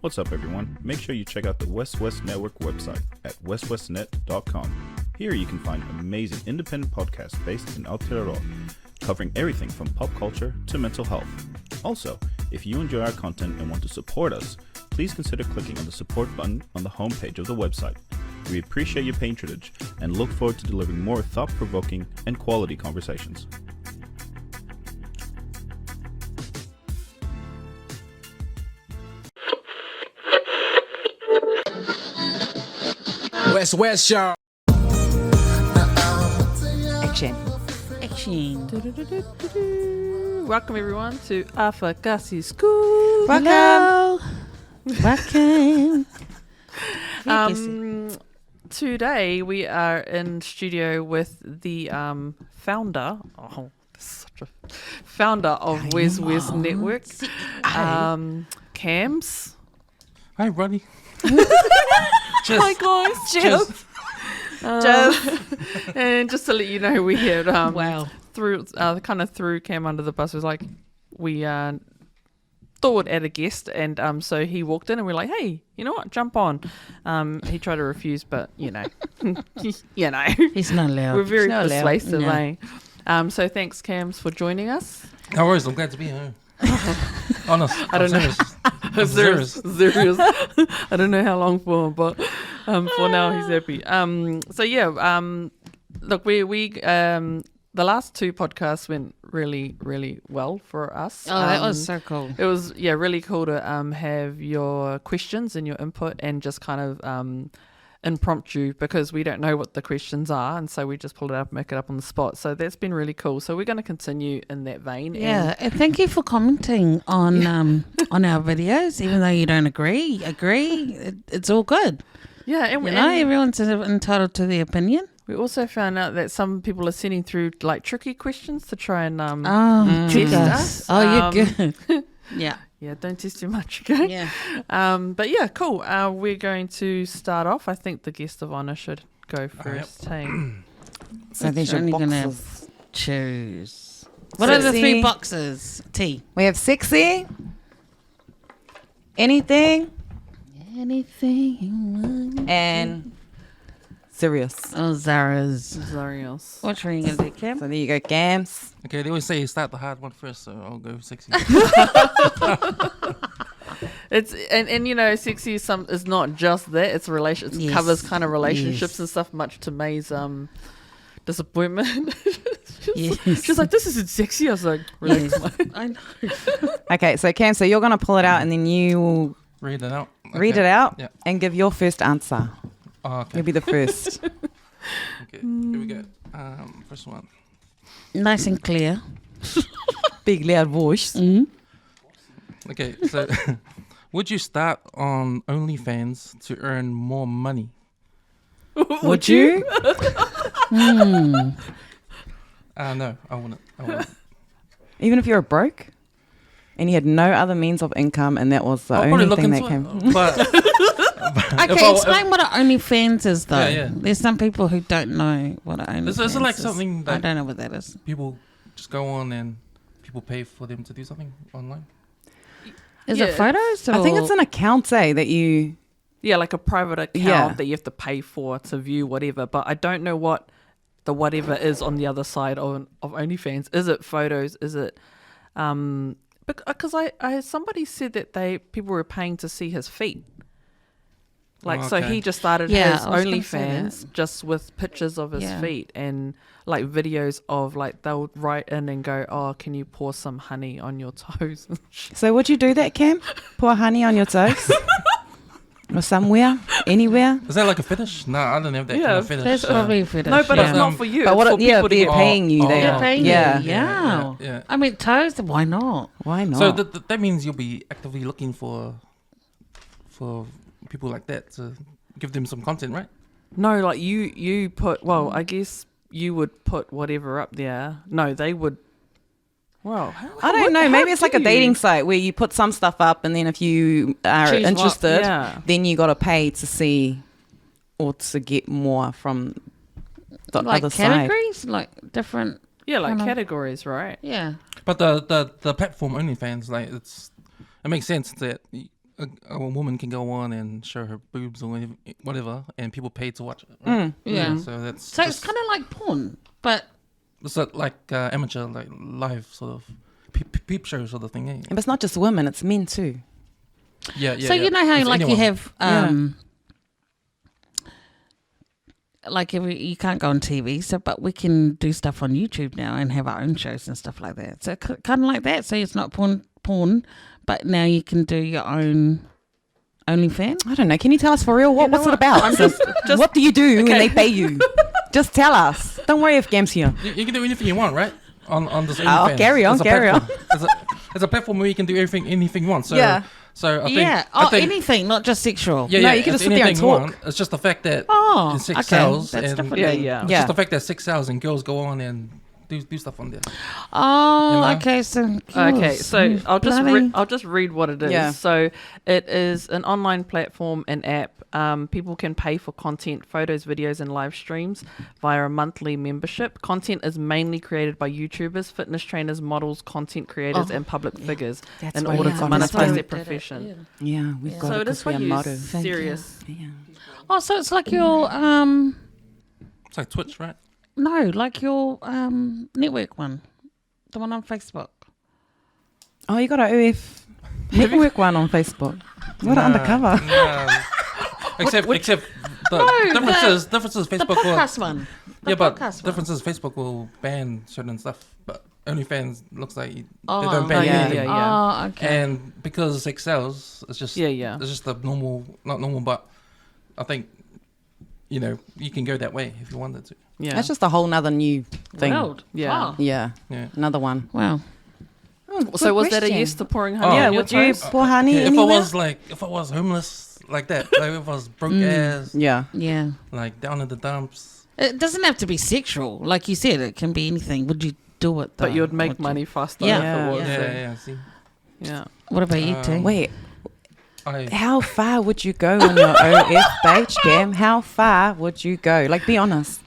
What's up, everyone? Make sure you check out the Weswes Network website at weswesnet.com. Here you can find amazing independent podcasts based in Aotearoa, covering everything from pop culture to mental health. Also, if you enjoy our content and want to support us, please consider clicking on the support button on the homepage of the website. We appreciate your patronage and look forward to delivering more thought-provoking and quality conversations. West Show. Action. Welcome everyone to Afakasi Scoop. Welcome. Today we are in studio with the founder. Founder of Weswes Network, Camz. Hi, Ronnie. Hi guys, Jeff. And just to let you know, we had threw Cam under the bus. It was like we thought we'd add a guest, and so he walked in and we're like, hey, you know what, jump on. He tried to refuse, but you know He's not allowed. we're very persuasive, eh? So thanks, Camz, for joining us. No worries, I'm glad to be here. Honest. I don't know. Serious. I don't know how long for, but for now he's happy. Look, we the last two podcasts went really, really well for us. Oh, that was so cool. It was really cool to have your questions and your input and just kind of impromptu, because we don't know what the questions are, and so we just pull it up and make it up on the spot. So that's been really cool. So we're going to continue in that vein. Yeah, and thank you for commenting on on our videos, even though you don't agree. It's all good. Yeah, and everyone's entitled to their opinion. we also found out that some people are sending through like tricky questions to try and test us. Oh, you're good. Yeah. Yeah, don't test too much, okay? Yeah. But yeah, cool. We're going to start off. I think the guest of honour should go first. Hey. So they're only going to choose. What are the three boxes? T. We have sexy, anything, and serious. Oh, Zara's. Zarios. Which one are you going to do, Cam? So there you go, Camz. Okay, they always say start the hard one first, so I'll go sexy. It's and you know, sexy is not just that. It's It covers kind of relationships and stuff. Much to May's disappointment. She's like, this isn't sexy. I was like, really? I know. Okay, so Cam, so you're going to pull it out and then you will Read it out. read it out Yeah. and give your first answer. Oh, okay. You'll be the first. Okay, here we go. First one. Nice and clear. Big loud voice. Okay, so would you start on OnlyFans to earn more money? Would you? No, I wouldn't. Even if you're broke and you had no other means of income and that was the I'll probably only look thing that into came. it, but Okay, explain what an OnlyFans is, though. Yeah. There's some people who don't know what an OnlyFans is. Is it like something I that don't know what that is. people just go on and people pay for them to do something online? Is it photos? Or? I think it's an account, that you... Yeah, like a private account Yeah. that you have to pay for to view whatever. But I don't know what the whatever is on the other side of OnlyFans. Is it photos? Is it because I somebody said that people were paying to see his feet. Like, so he just started his I was gonna say OnlyFans just with pictures of his feet and like videos of like they'll write in and go, oh, can you pour some honey on your toes? So would you do that, Cam? Pour honey on your toes? Or somewhere? Anywhere? Is that like a fetish? No, I don't have that kind of fetish. That's probably a fetish. No, but it's not for you. But It's for people to they're get paying you. They're paying yeah. you. Yeah. Yeah. I mean, toes, why not? Why not? So that means you'll be actively looking for people like that to give them some content, right? No, like you put, well, I guess you would put whatever up there. No, they would. Well, I don't know. Maybe it's like a dating site where you put some stuff up and then if you are Choose interested, then you got to pay to see or to get more from the like other side. categories? Like different... Yeah, like kind of- categories, right? Yeah. But the platform OnlyFans, like it makes sense that a woman can go on and show her boobs or whatever, and people pay to watch it. Right? Yeah. So that's So it's kind of like porn, but it's like amateur, like live sort of peep show sort of thing. Eh? But it's not just women; it's men too. Yeah. so you know how It's like anyone. you have like you can't go on TV, so but we can do stuff on YouTube now and have our own shows and stuff like that. So kind of like that. So it's not porn, but now you can do your own OnlyFans. I don't know. Can you tell us for real? What's it about? I'm just What do you do when they pay you? Just tell us. Don't worry if Cam's here. You can do anything you want, right? On this Oh, OnlyFans. carry on, It's a carry platform. It's a platform where you can do anything you want. So, Yeah. So I think, Yeah. I Oh, think, anything, not just sexual. Yeah, No, yeah. you can it's just sit there and anything you talk. want. It's just the fact that Oh, sex okay. sells. That's and different. Yeah, then. yeah. It's Yeah. just the fact that sex sells and girls go on and do stuff on there. Oh, You know? okay. So Okay, so I'll just read what it is. Yeah. So it is an online platform and app. People can pay for content, photos, videos, and live streams via a monthly membership. Content is mainly created by YouTubers, fitness trainers, models, content creators, and public figures That's in why order we to got this monetize one. their profession. Yeah, we've got So it it is because for we are you, modern. serious. Yeah. Oh, so it's like your It's like Twitch, right? no, like your network one, the one on Facebook. Oh, you got a OF network one on Facebook. What an undercover. Except the differences The Facebook will podcast one. The yeah, but podcast one. differences Facebook will ban certain stuff, but OnlyFans looks like they Oh, don't ban yeah, anything. yeah. Oh, okay. And because it sells, it's just Yeah. it's just the normal, not normal, but I think you can go that way if you wanted to. Yeah. That's just a whole nother new thing. World. Yeah. Wow. Yeah, Yeah. another one. Wow. So was that a question. yes to pouring honey Yeah, on your would you toast? pour honey If anywhere? I was homeless like that, like if I was broke ass, Yeah. Yeah. like down in the dumps. It doesn't have to be sexual. Like you said, it can be anything. Would you do it though? But you'd make Would you? money faster Yeah. if it was. Yeah. See, Yeah. What about you, T? Wait, I how far would you go on your OF page, Cam? How far would you go? Like, be honest.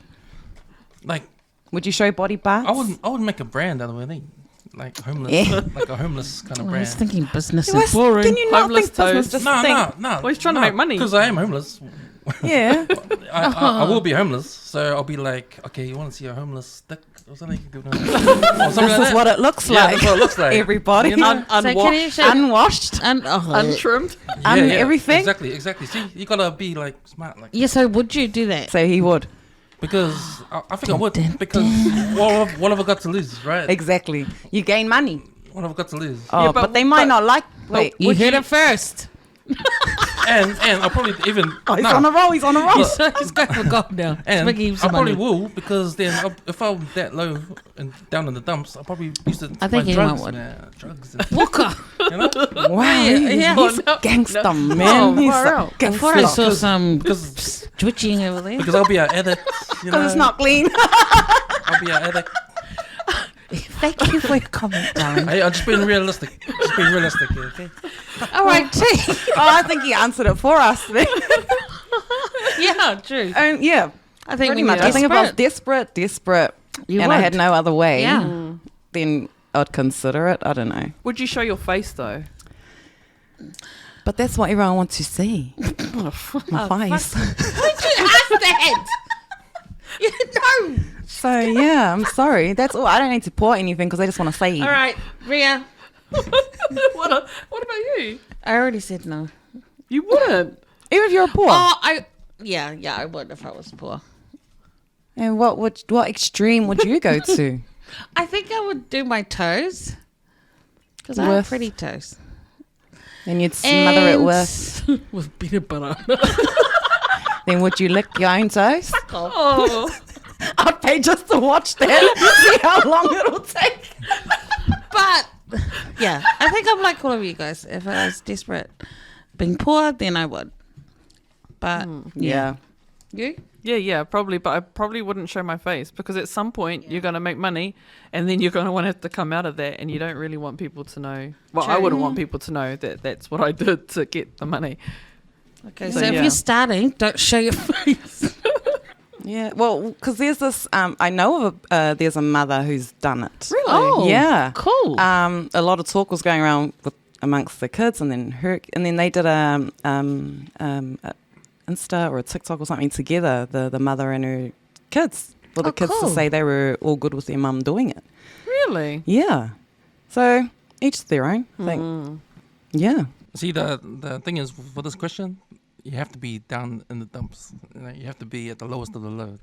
like Would you show body parts? I would make a brand out of it. Like homeless, Yeah. like a homeless kind of Well, I was brand. thinking business What's- and boring. Can you not Homeless think business? toast. Just No, think. no. Well, he's trying to make money. because I am homeless. Yeah. I will be homeless, so I'll be like, okay, you want to see a homeless stick or something? You can do it. Or something This like is what it looks Yeah, like. that's what it looks like. Everybody. You know? So can you show Unwashed. Untrimmed. Everything? Exactly. See, you gotta be like smart, like Yeah, so would you do that? So he would. because I think I would because what have I got to lose, right? Exactly. You gain money. What have I got to lose? Oh, Yeah, but they might not like. Wait, You would heard it first. And I'll probably even Oh, he's on a roll. He's on a roll. He's going for gold now. and Speaking of I probably money. will because then if I'm that low and down in the dumps, I'll probably use it. I think buy anyone drugs, would. man. Drugs. And, Walker. you know? Wow. Yeah. He's No, gangster, no. man. Oh, He's far a out. I thought I gangster. saw some Because twitching over there. because I'll be an addict. You know? Because it's not clean. I'll be an addict. Thank you for your comment, darling. Hey, I'm just being realistic. Here, okay? All right, T. Oh, I think he answered it for us. Then. Yeah, true. Yeah, I think pretty when much. you're I think if I was desperate, desperate, you and would. I had no other way, Yeah. then I'd consider it. I don't know. Would you show your face though? But that's what everyone wants to see. My face. Why'd you ask that? You know. So yeah, I'm sorry. That's all. I don't need to pour anything because I just want to say. All right, Ria. What about you? I already said no. You wouldn't. Even if you're poor. Oh, yeah, I would if I was poor. And what extreme would you go to? I think I would do my toes because I have With- pretty toes. And you'd smother it with. with peanut butter. Then would you lick your own toes? Oh. I'd pay just to watch that. See how long it'll take. But yeah, I think I'm like all of you guys. If I was desperate, being poor, then I would. But Yeah. you? Yeah, probably. But I probably wouldn't show my face because at some point you're going to make money and then you're going to want to have to come out of that and you don't really want people to know. Well, I True. wouldn't want people to know that that's what I did to get the money. Okay, So, so if yeah. you're starting, don't show your face. Yeah. Well, because there's this. I know there's a mother who's done it. Oh, Yeah. cool. A lot of talk was going around with amongst the kids, and then they did a Insta or a TikTok or something together, the mother and her kids, for the kids to say they were all good with their mum doing it. Really? Yeah. So each their own, I think. Yeah. See, the thing is, for this question, you have to be down in the dumps. You know, you have to be at the lowest of the low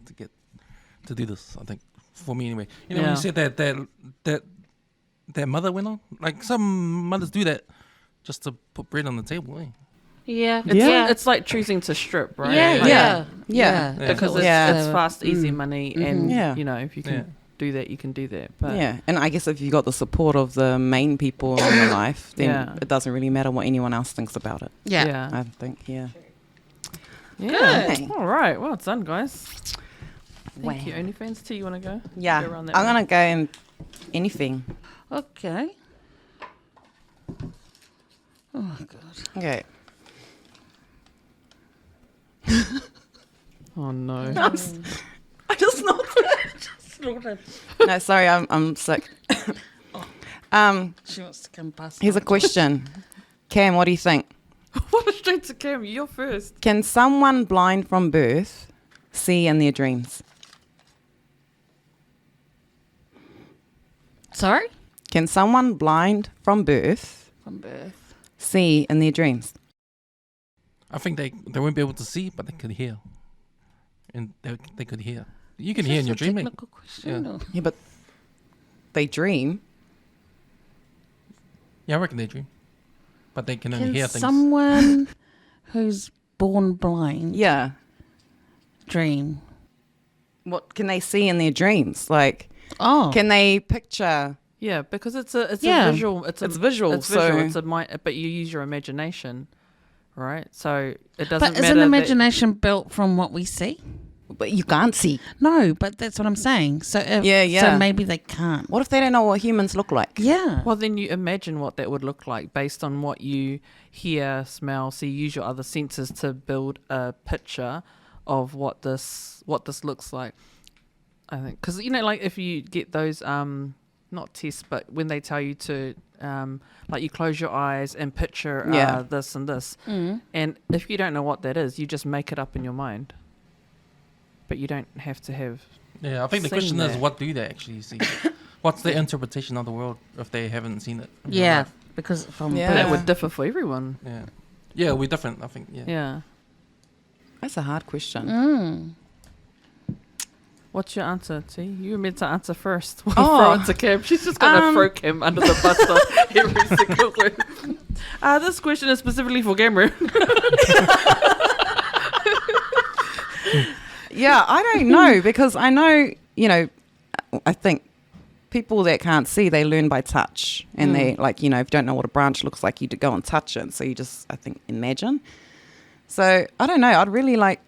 to do this, I think, for me anyway. You know, when you said that mother went on, like some mothers do that just to put bread on the table, eh? Yeah. It's like choosing to strip, right? Yeah. Because it's fast, easy money, and you know, if you can do that, you can do that. But and I guess if you got the support of the main people in your life, then it doesn't really matter what anyone else thinks about it. Yeah. I think, Yeah. Good. All right. Well done, guys. Thank you. OnlyFans T, you want to go? Yeah. Go around that I'm way? going to go in anything. Okay. Oh, God. Okay. Oh, no. I just snorted. No, sorry, I'm sick. She wants to come past. Here's a question. Cam, what do you think? What, straight to Cam? You're first. Can someone blind from birth see in their dreams? Sorry? Can someone blind from birth From birth. see in their dreams? I think they won't be able to see, but they could hear. And they could hear. You can hear in your dream, mate. Technical question. or- Yeah, but they dream. Yeah, I reckon they dream. But they can only Can hear things. someone who's born blind Yeah. dream? What can they see in their dreams? Like, Oh. can they picture? Yeah, because it's a Yeah. visual. It's visual, It's visual. so- It's a mind, but you use your imagination, right? So it doesn't But matter. isn't that- imagination built from what we see? But you can't see. No, but that's what I'm saying. So if, Yeah. So maybe they can't. What if they don't know what humans look like? Yeah. Well, then you imagine what that would look like based on what you hear, smell, see. Use your other senses to build a picture of what this looks like. I think because like if you get those not tests, but when they tell you to like you close your eyes and picture this and this, and if you don't know what that is, you just make it up in your mind. But you don't have to have. Yeah, I think the seen question is, that. what do they actually see? What's their interpretation of the world if they haven't seen it? in real Yeah. life? Because from Yeah. birth. That would differ for everyone. Yeah. Yeah, we're different, I think. Yeah. Yeah. That's a hard question. What's your answer, T? You were meant to answer first. We'll Oh. throw it to Cam. She's just going to throw Cam under the bus on every single clue. This question is specifically for Cameron. Yeah, I don't know because I know, I think people that can't see, they learn by touch. And they, like, if you don't know what a branch looks like, you go and touch it. So you just, I think, imagine. So I don't know. I'd really like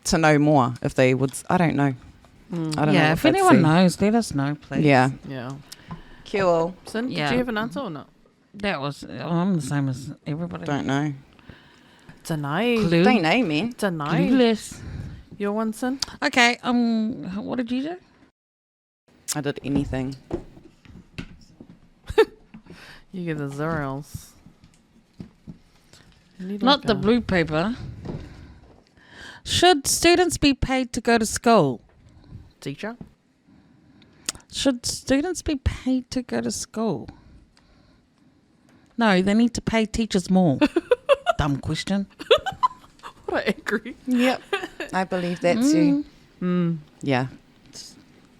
to know more if they would. I don't know. I don't know. Yeah, what if they'd anyone see. knows, let us know, please. Yeah. Yeah. Cool. Sin, Yeah. did you have an answer or not? That was, I'm the same as everybody. Don't know. Deny. Clue. Don't know, man. Deny. Clueless. Your one, Sin? Okay, what did you do? I did anything. You get the zeros. Not the blue paper. Should students be paid to go to school? Teacher? Should students be paid to go to school? No, they need to pay teachers more. Dumb question. What I agree. Yep. I believe that's you. Yeah.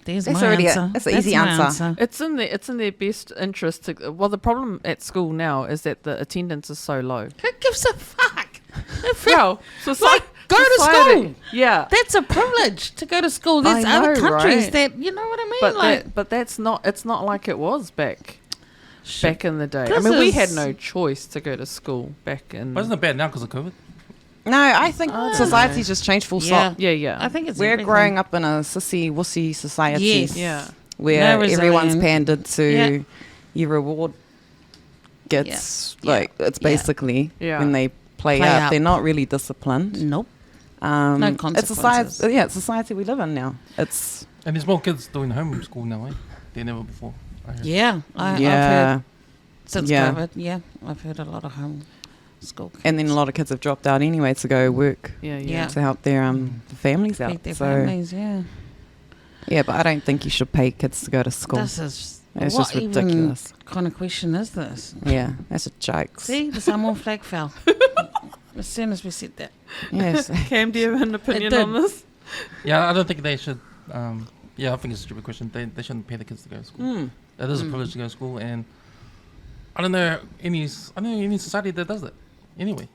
There's That's my already answer. that's an easy my answer. It's in their best interest to. Well, the problem at school now is that the attendance is so low. Who gives a fuck? Well, Go to school. Yeah. That's a privilege to go to school. There's I other know, countries right? that, you know what I mean? But that's not. It's not like it was back in the day. I This mean, we had is- no choice to go to school back in. But isn't it bad now because of COVID? No, I think I don't society's know. just changed full Yeah. stop. Yeah. I think it's We're everything. growing up in a sissy wussy society. Yes. Yeah. Where No everyone's resilient. pandered to Yeah. your reward gets Yeah. like it's Yeah. basically Yeah. when they play Play up, up. they're not really disciplined. Nope. No It's consequences. society. Yeah, it's society we live in now. It's And there's more kids doing homeschool now, eh? Than ever before. I heard. Yeah. I've yeah. heard. Since Yeah. COVID, yeah, I've heard a lot of home school. And then a lot of kids have dropped out anyway to go work Yeah. Yeah. to help their families out. feed their So families. Yeah, yeah, but I don't think you should pay kids to go to school. this is It's what just ridiculous. Even kind of question is this? Yeah, that's a joke. See, the Samoan flag fell as soon as we said that. Yes. Cam, do you have an opinion did. on this? Yeah, I don't think they should. Yeah, I think it's a stupid question. They shouldn't pay the kids to go to school. Mm. It is a privilege to go to school, and I don't know any society that does that. Anyway,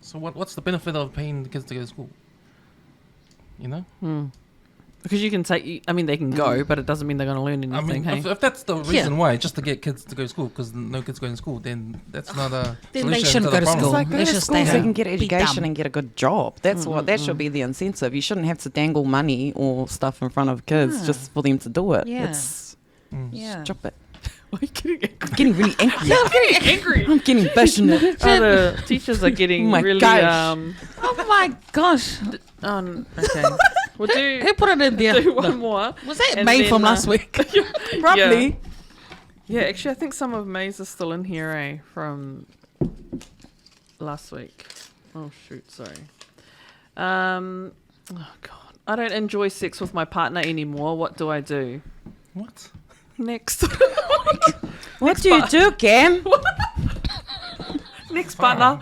so what's the benefit of paying the kids to go to school? You know. Because you can take, I mean, they can go, but it doesn't mean they're going to learn I anything. mean, Hey, if that's the reason why, just to get kids to go to school, because no kids going to school, then that's not a Then they solution shouldn't to go the to problem. It's school. like go They to should school stay so you home. can get Be education dumb. and get a good job. That's what that should be the incentive. You shouldn't have to dangle money or stuff in front of kids Yeah. just for them to do it. Yeah. It's Yeah. stop it. why are you getting angry? I'm getting really angry. I'm getting angry. I'm getting passionate. Oh, the teachers are getting Oh my really, gosh. Oh my gosh! okay. We'll do, Who put it in there? do one more. Was that And May then, from last week? Probably. Yeah, actually, I think some of May's are still in here, from last week. Oh, shoot, sorry. Oh, God. I don't enjoy sex with my partner anymore. What do I do? What? Next. What do you do, Cam? Next partner.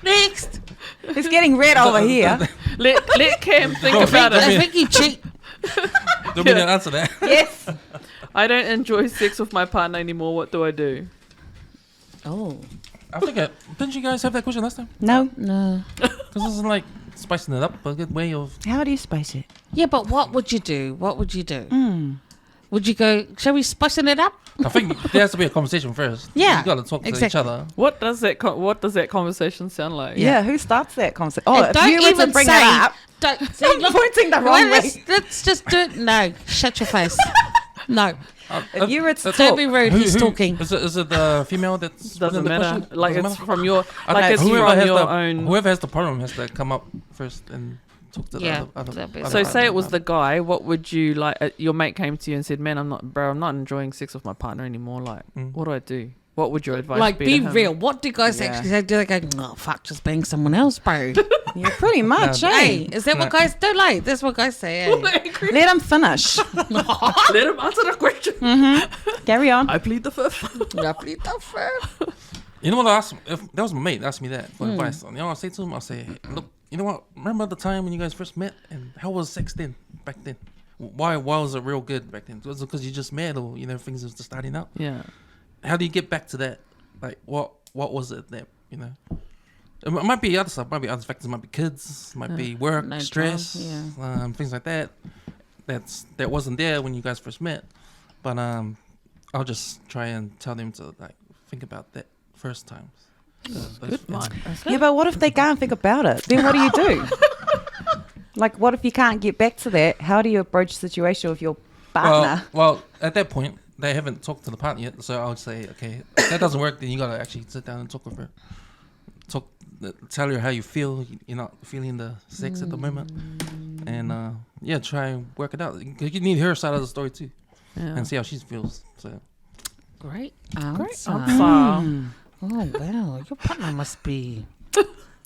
Next. It's getting red over here. Let Cam think Go, about Vic. it. I think you cheat. Don't mean to answer that. Yes. I don't enjoy sex with my partner anymore. What do I do? Oh I think didn't you guys have that question last time? No. no. Because this is like spicing it up, a good way of. How do you spice it? Yeah, but what would you do? What would you do? Mm. Would you go? Shall we spicing it up? I think there has to be a conversation first. Yeah, You got to talk to each exactly. other. What does that conversation sound like? Yeah. Who starts that conversation? Oh, And if don't you were even to bring say. it up, Don't see. I'm Look, pointing the well, wrong way. let's just do it. No, shut your face. No, If you were to don't talk, be rude. He's talking. Is it the female that's Doesn't putting the matter. question? Like Doesn't it's matter? from your, I like think it's whoever from has your the, own. Whoever has the problem has to come up first and talk to the Yeah, other. that'd be So Other say it was the guy. What would you like? Your mate came to you and said, "Man, I'm not enjoying sex with my partner anymore. Like, what do I do? What would your advice Like, be? be to him? real. What do guys Yeah. actually say? Do they go, "Oh fuck, just being someone else, bro"? yeah, pretty much, No. Hey, eh? is that what guys do? Like, that's what guys say. Eh? Let him finish. Let him answer the question. Carry on. I plead the fifth. Lovely stuff. You know what I asked? If that was my mate, asked me that for advice. You know what I say to him? I say, hey, look, you know what? Remember the time when you guys first met, and how was sex then? Back then, why was it real good back then? Was it because you just met, or things was just starting out? Yeah. How do you get back to that? Like, what was it that It might be other stuff. Might be other factors. Might be kids. Might be work, no stress, time, things like that. That wasn't there when you guys first met. But I'll just try and tell them to like think about that first time. Good one. Yeah, but what if they can't think about it? Then what do you do? Like, what if you can't get back to that? How do you approach the situation with your partner? Well, at that point, they haven't talked to the partner yet. So I would say, okay, if that doesn't work, then you gotta actually sit down and talk with her. Tell her how you feel. You're not feeling the sex at the moment, and try and work it out. You need her side of the story too, and see how she feels. So Great Great answer. answer. Oh wow, your partner must be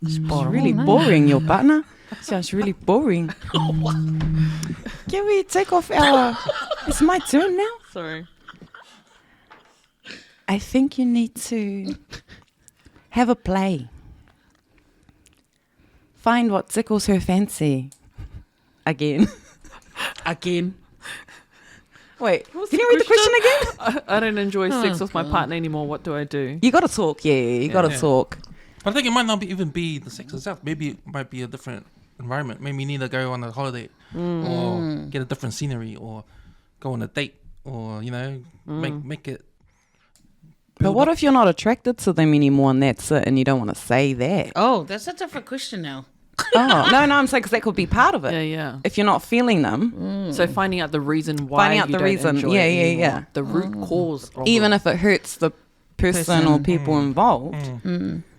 It's spot really on, eh? boring, your partner. Sounds really boring. Can we take off our... It's my turn now? Sorry. I think you need to have a play. Find what tickles her fancy. Again. Again. Wait, What's can the you read the question again? I don't enjoy sex Oh, with my God. partner anymore. What do I do? You gotta talk, you gotta Yeah. talk. But I think it might not even be the sex itself. Maybe it might be a different environment. Maybe you need to go on a holiday or get a different scenery or go on a date or, make it. But build what up. if you're not attracted to them anymore and that's it and you don't want to say that? Oh, that's a different question now. Oh, no, I'm saying because that could be part of it. Yeah, yeah. If you're not feeling them, So finding out the reason why Finding out you the don't reason. enjoy Yeah, it yeah, anymore. yeah. The root cause. Of even it. if it hurts the person or people involved,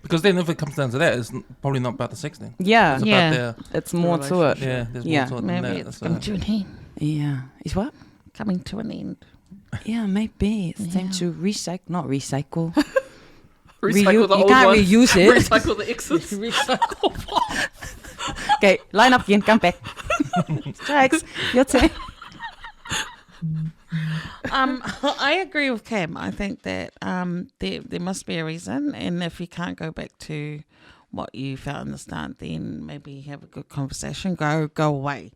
Because then if it comes down to that, it's probably not about the sex then. yeah, It's Yeah. about their, it's more to it. yeah, there's Yeah. more to it than Maybe that. it's So, coming to an end. Yeah. Is what? Coming to an end. Yeah, maybe it's time to not recycle. Recycle the you old can't ones. reuse it. Recycle the exes. Okay, line up again. Come back. Strikes. Your turn. I agree with Cam. I think that there must be a reason, and if you can't go back to what you felt in the start, then maybe have a good conversation. Go away.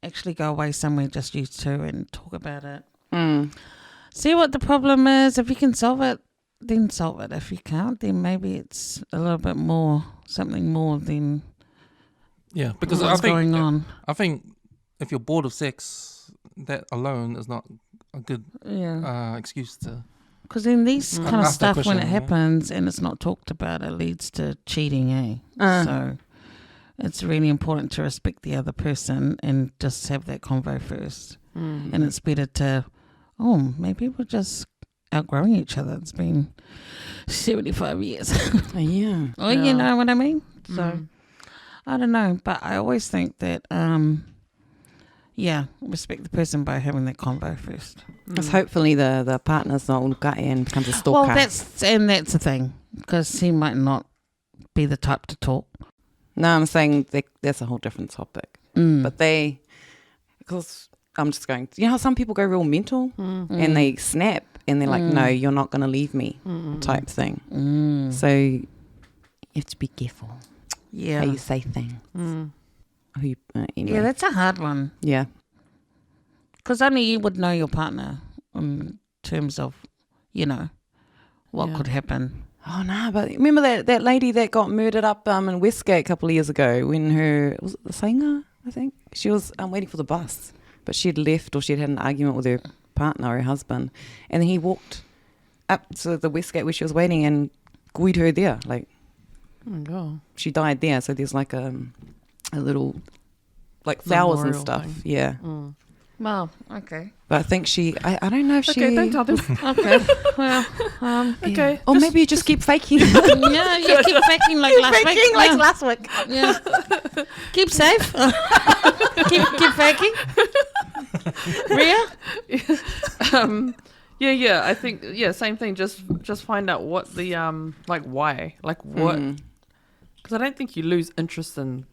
Actually, go away somewhere just you two and talk about it. See what the problem is. If you can solve it, then solve it. If you can't, then maybe it's a little bit more, something more than because what's going on. I think if you're bored of sex, that alone is not a good excuse to. Because then these kind of Ask that stuff, when it question, yeah. happens and it's not talked about, it leads to cheating, So it's really important to respect the other person and just have that convo first. And it's better to, maybe we're just outgrowing each other. It's been 75 years. Yeah. You know what I mean? So, I don't know. But I always think that, respect the person by having that convo first. Because hopefully the partner's not ulkae and becomes a stalker. Well, that's the thing. Because he might not be the type to talk. No, I'm saying that's a whole different topic. But because I'm just going, you know how some people go real mental and they snap and they're like, no, you're not going to leave me type thing. So you have to be careful how you say things. Anyway. Yeah, that's a hard one. Yeah. Because only you would know your partner in terms of, what could happen. Oh, no, but remember that lady that got murdered up in Westgate a couple of years ago when was it the singer, I think? She was waiting for the bus, but she'd left or she'd had an argument with her partner, her husband, and then he walked up to the Westgate where she was waiting and guied her there. Like, Oh my God. she died there, so there's like a little, like flowers and Memorial stuff. thing. Yeah. Well, okay. But I think I don't know if she... Okay, don't tell them. Okay. Well, Okay. Or maybe you just keep faking. you keep faking like last week. faking like last week. Yeah. Keep safe. keep faking. Ria? Yeah. I think same thing. Just find out what the why, like what, because I don't think you lose interest in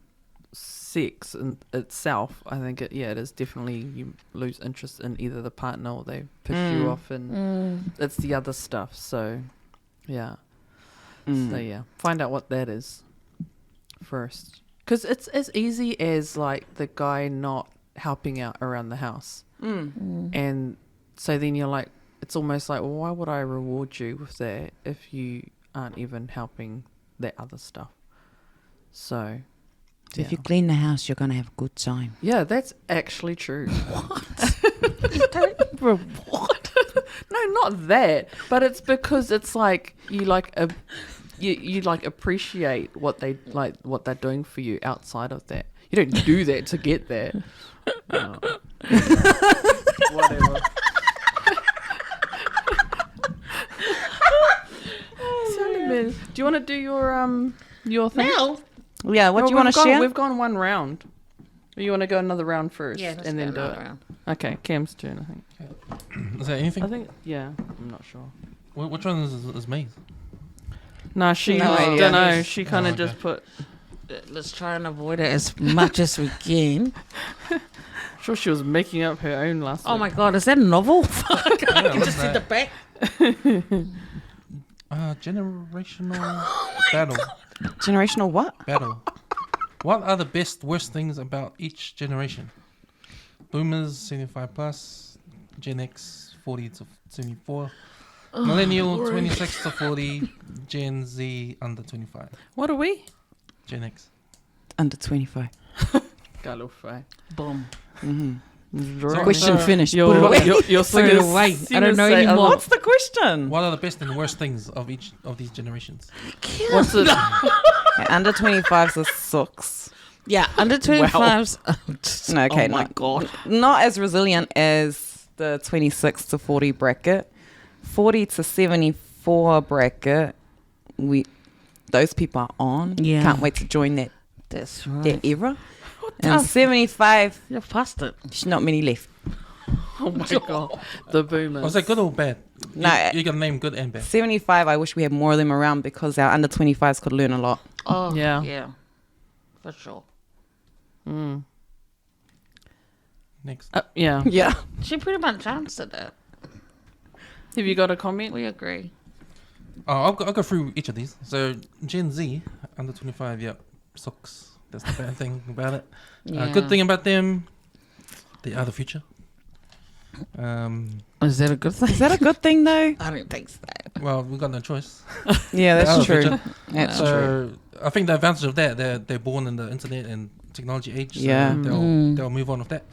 sex in itself. I think it is definitely you lose interest in either the partner or they push you off, and it's the other stuff. So yeah, find out what that is first, because it's as easy as like the guy not helping out around the house, and so then you're like, it's almost like, well, why would I reward you with that if you aren't even helping that other stuff? So If you clean the house, you're going to have a good time. yeah, that's actually true. You don't reward. No, not that, but it's because it's like you like you like appreciate what they're doing for you outside of that. You don't do that to get that. No. Whatever. Do you want to do your thing? Now? Yeah, what do you want to gone, share? We've gone one round. Or you want to go another round first Yeah, and then do it? round. Okay, Cam's turn, I think. Is that anything? I'm not sure. Which one is me? No, she No idea. don't know. She kind of okay. just put. Let's try and avoid it as much as we can. Sure, she was making up her own last. Oh week. my God, is that a novel? Fuck, I can what's just see that? the back. Generational battle. Generational what? Battle. What are the best, worst things about each generation? Boomers, 75 plus, Gen X, 40 to 74, Millennial, 26 to 40, Gen Z, under 25. What are we? Gen X. Under 25. Galofai. Boom. So- Question finished. You're, Put it away. you're Put it away. I don't know anymore. What's the question? What are the best and worst things of each of these generations? What's it? Under 25s are socks. Yeah, under 25s. No, okay, Oh my not, God. not as resilient as the 26 to 40 bracket. 40 to 74 bracket, those people are on. Yeah. Can't wait to join that That's right. era. And 75, You've passed it. there's not many left. Oh my god, the boomers. Was that good or bad? No, You got to name good and bad. 75, I wish we had more of them around because our under 25s could learn a lot. Oh, Yeah. yeah, for sure. Mm. Next. Yeah. Yeah. She pretty much answered it. Have you got a comment? We agree. I'll go through each of these. So Gen Z, under 25, yep, sucks. That's the bad thing about it. Yeah. Good thing about them, they are the future. Is that a good thing? Is that a good thing though? I don't think so. Well, we've got no choice. Yeah, They are that's the true. future. That's true. So I think the advantage of that, they're born in the internet and technology age. So Yeah. they'll move on with that.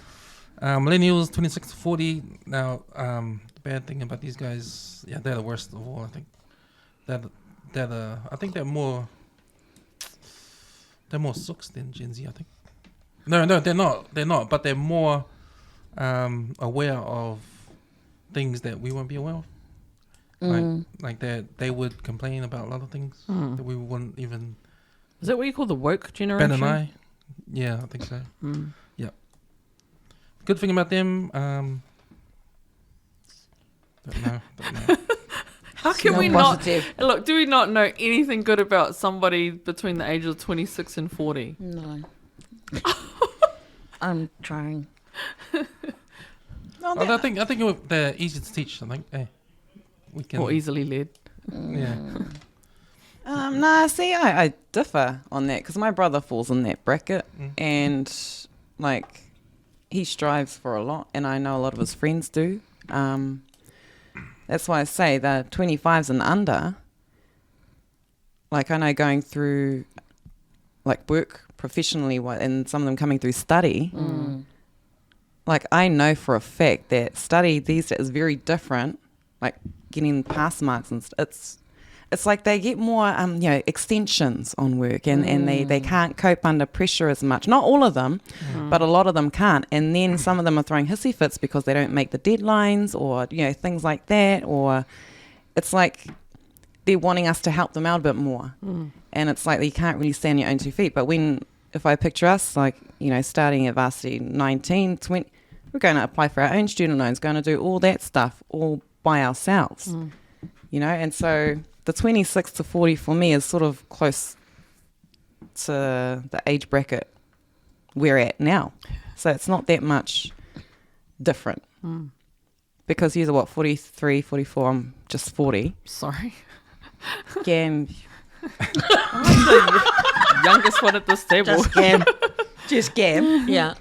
Millennials, 26 to 40. Now, the bad thing about these guys, yeah, they're the worst of all. I think I think they're more sucks than Gen Z. I think. No, they're not. They're not. But they're more aware of things that we won't be aware of. Like they would complain about a lot of things that we wouldn't even. Is that what you call the woke generation? Ben and I. Yeah, I think so. Mm. Yeah. Good thing about them. Don't know. How can No we positive. not look? Do we not know anything good about somebody between the ages of 26 and 40? No. I'm trying. I think they're easy to teach. I think. Hey, we can. Or easily led? Yeah. Nah, see, I differ on that because my brother falls in that bracket and like he strives for a lot and I know a lot of his friends do. That's why I say the 25s and under, like I know going through like work professionally and some of them coming through study, like I know for a fact that study these days is very different, like getting pass marks and it's like they get more extensions on work and they can't cope under pressure as much. Not all of them, but a lot of them can't. And then some of them are throwing hissy fits because they don't make the deadlines or things like that, or it's like they're wanting us to help them out a bit more. And it's like you can't really stand on your own 2 feet. But if I picture us like, starting at varsity 19, 20, we're going to apply for our own student loans, going to do all that stuff all by ourselves, and so the 26 to 40 for me is sort of close to the age bracket we're at now. So it's not that much different. Because you're 43, 44, I'm just 40. Sorry. Again, Youngest one at this table. just gam. Yeah.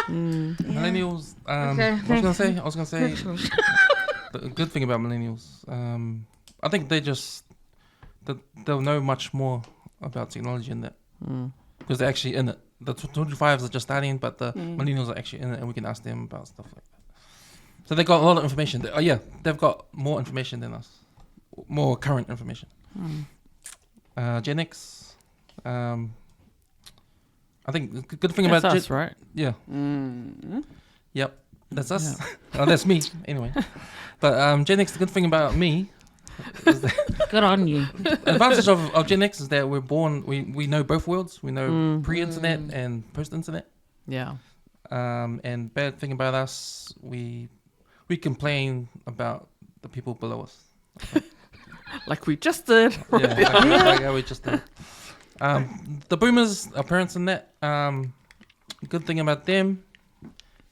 Millennials. Okay, I was gonna say. The good thing about millennials, I think they'll know much more about technology in that because they're actually in it. The 25s are just starting, but the millennials are actually in it, and we can ask them about stuff like that. So they got a lot of information. They've got more information than us, more current information. Gen X, I think the good thing That's about us, right? Yeah. Yep. That's us. Oh, that's me. Anyway. But Gen X, the good thing about me is that Good on you. the advantage of Gen X is that we're born, we know both worlds. We know pre-internet and post-internet. Yeah. And bad thing about us, we complain about the people below us. Like we just did. Like how we just did. The boomers, our parents and that, good thing about them,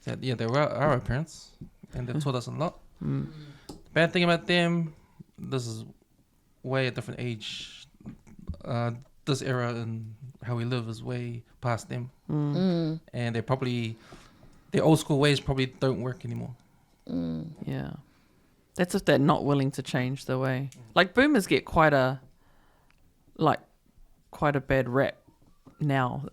that they were our parents and they taught us a lot. Bad thing about them, this is way a different age. This era and how we live is way past them, and their old school ways probably don't work anymore. Yeah. That's if they're not willing to change the way. Like boomers get quite a bad rap now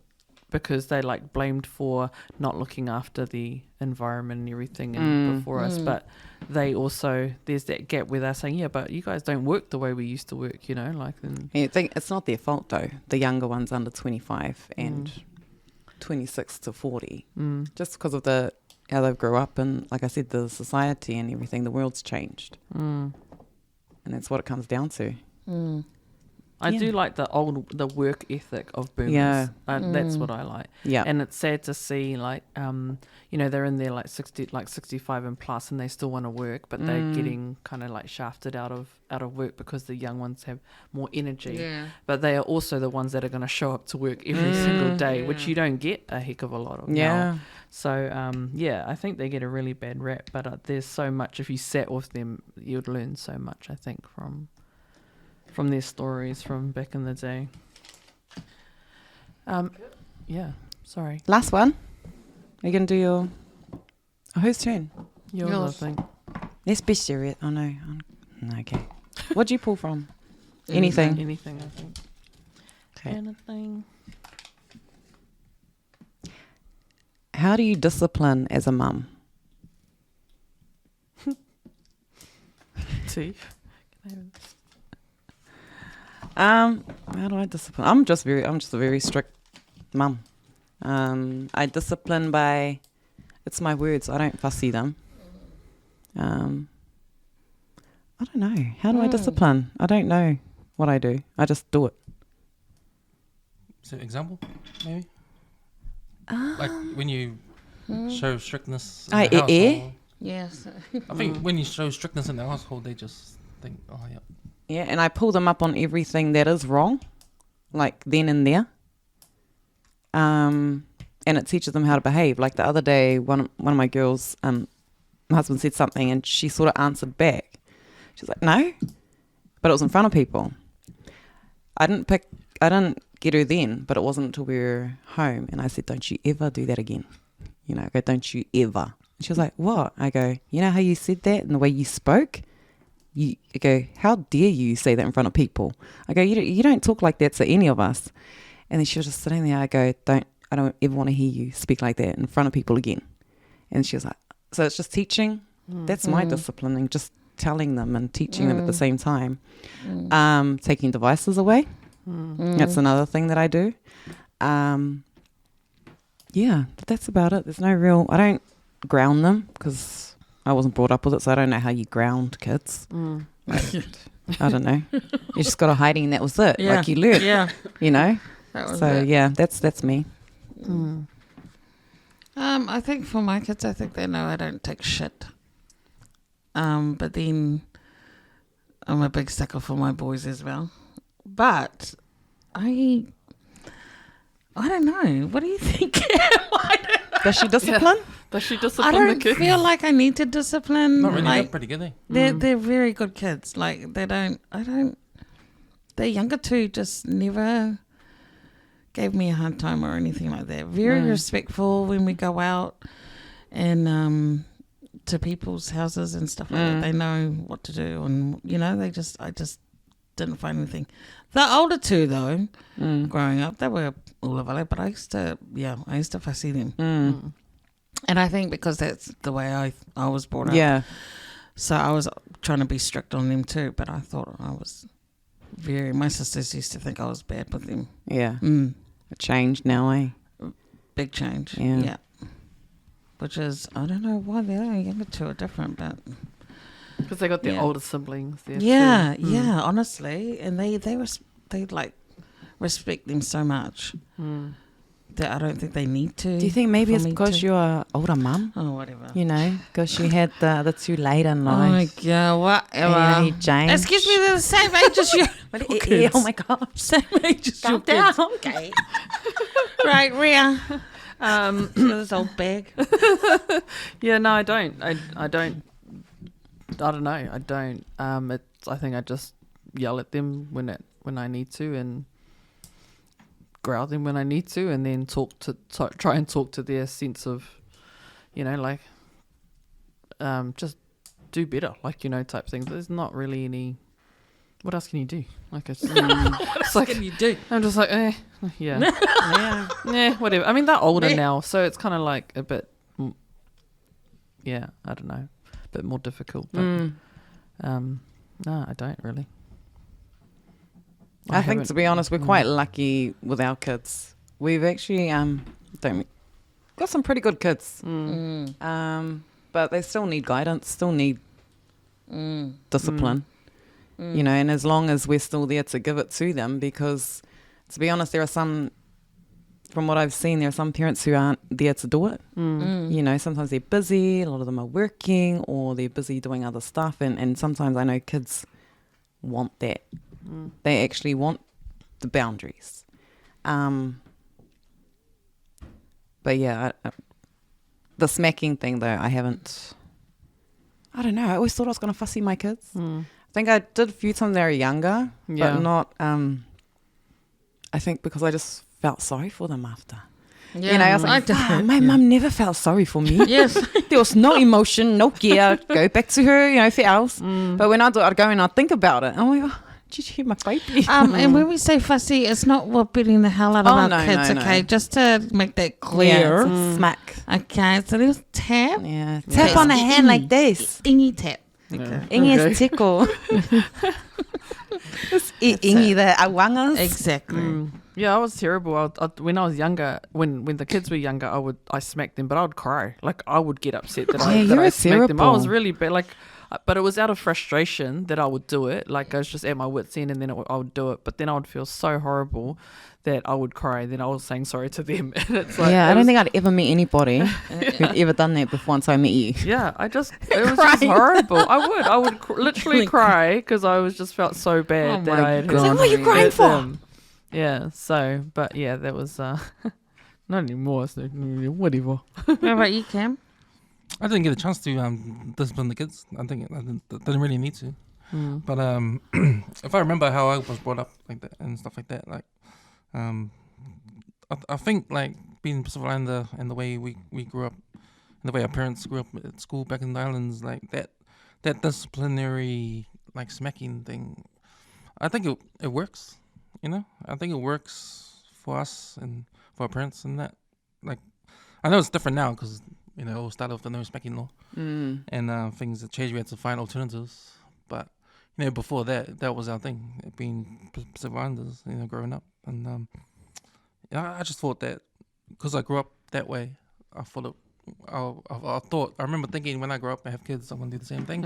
because they like blamed for not looking after the environment and everything and before us, but they also, there's that gap where they're saying, yeah, but you guys don't work the way we used to work, I think it's not their fault though, the younger ones under 25 and 26 to 40, just because of how they've grew up and like I said, the society and everything, the world's changed, and that's what it comes down to. I do like the work ethic of boomers. Yeah. That's what I like. Yeah. And it's sad to see they're in their 65 and plus, and they still want to work, but they're getting kind of like shafted out of work because the young ones have more energy. Yeah. But they are also the ones that are going to show up to work every single day, which you don't get a heck of a lot of now. So I think they get a really bad rap, but there's so much. If you sat with them, you'd learn so much, I think, from their stories from back in the day. Sorry. Last one. Are you going to do your... Oh, whose turn? Yours, I think. Let's be serious. Oh, no. Okay. What'd you pull from? Anything. Anything, I think. Okay. Anything. How do you discipline as a mum? Tea. How do I discipline? I'm just a very strict mum. I discipline by, it's my words. I don't fussy them. I don't know. How do I discipline? I don't know what I do. I just do it. So example, maybe? Like when you show strictness in the household. Yes. I think when you show strictness in the household, they just think, oh, yeah. Yeah, and I pull them up on everything that is wrong, like then and there. And it teaches them how to behave. Like the other day, one of my girls, my husband said something and she sort of answered back. She was like, no, but it was in front of people. I didn't get her then, but it wasn't until we were home. And I said, don't you ever do that again. I go, don't you ever. And she was like, what? I go, you know how you said that and the way you spoke? I go, how dare you say that in front of people? I go, you don't talk like that to any of us. And then she was just sitting there. I go, I don't ever want to hear you speak like that in front of people again. And she was like, so it's just teaching. That's my disciplining, just telling them and teaching them at the same time. Taking devices away. That's another thing that I do. But that's about it. There's no real, I don't ground them because I wasn't brought up with it, so I don't know how you ground kids. I don't know. You just got a hiding and that was it. Yeah. Like you learn. Yeah. That was it. Yeah, that's me. I think for my kids, I think they know I don't take shit. But then I'm a big sucker for my boys as well. But I don't know. What do you think? Does she discipline? Does she I discipline the don't kids? feel like I need to discipline. Not really, like, they're pretty good, eh? they're very good kids. Like the younger two just never gave me a hard time or anything like that. Very respectful when we go out and to people's houses and stuff like that. They know what to do, and I just didn't find anything. The older two though, growing up, they were all of it, but I used to fussy them. And I think because that's the way I was brought up. Yeah. So I was trying to be strict on them too, but I thought I was my sisters used to think I was bad with them. Yeah. It changed now, eh? Big change. Yeah. Yeah. Which is, I don't know why the younger two are different, but... Because they got their older siblings there yeah, too. Yeah, honestly. And they like respect them so much. That I don't think they need to. Do you think maybe it's because you're an older mum? Oh, whatever. Because she had the two later in Oh my life. God, whatever. And you changed. Excuse me, they're the same age as you. Yeah, oh my God. Same age as Calm your down. kids. Okay. Right, Rhea. This old bag. Yeah, no, I don't. I don't know. I don't. I think I just yell at them when I need to and growl them when I need to, and then try and talk to their sense of, just do better, type thing. There's not really any. What else can you do? Like it's like, Can you do? I'm just like, yeah, whatever. I mean, they're older now, so it's kind of like a bit, I don't know, a bit more difficult. But no, I don't really. I think, to be honest, we're quite lucky with our kids. We've actually got some pretty good kids, but they still need guidance, still need discipline. you know, and as long as we're still there to give it to them, because to be honest, there are some, from what I've seen, there are some parents who aren't there to do it. You know, sometimes they're busy, a lot of them are working, or they're busy doing other stuff, and sometimes I know kids want that. They actually want the boundaries. But yeah, the smacking thing though, I don't know, I always thought I was going to fussy my kids. I think I did a few times when they were younger, but not, I think because I just felt sorry for them after. Yeah, You know, I was like, my mum never felt sorry for me. Yes. There was no emotion, no care. Go back to her, you know, for else. But when I'd go and I'd think about it. I'm like, oh, did you hear my baby? And when we say fussy, it's not we're beating the hell out of our no, kids, no, okay? no. Just to make that Yeah, clear. it's a smack. Okay, so there's tap. Yeah, tap on the hand like this. Ingy tap. Ingi is tickle. Ingi the awangas. Exactly. Yeah, I was terrible. When I was younger, when the kids were younger, I smacked them, but I would cry. Like I would get upset that Yeah, you I were smacked them. I was terrible. really bad. Like, but it was out of frustration that I would do it. Like I was just at my wit's end, and then I would do it. But then I would feel so horrible that I would cry. Then I was saying sorry to them, and it's like, Yeah, I don't think I'd ever met anybody who'd ever done that before until I met you. Yeah, it was just horrible. I would literally cry because I was just felt so bad Oh that my I had God. Like, what are you crying hurt for? them. Yeah, so, but yeah, that was not anymore. So whatever. What about you, Cam? I didn't get a chance to discipline the kids. I think I didn't really need to. But if I remember how I was brought up like that and stuff like that, like I think like being Pacific Islander and the way we grew up, and the way our parents grew up at school back in the islands, like that disciplinary like smacking thing, I think it works. You know, I think it works for us and for our parents and that. Like, I know it's different now because you know it all started with the no smacking law and things that changed. We had to find alternatives, but you know before that was our thing. Being Pacific Islanders, you know, growing up, and I just thought that because I grew up that way, I thought I remember thinking when I grow up and have kids, I'm gonna do the same thing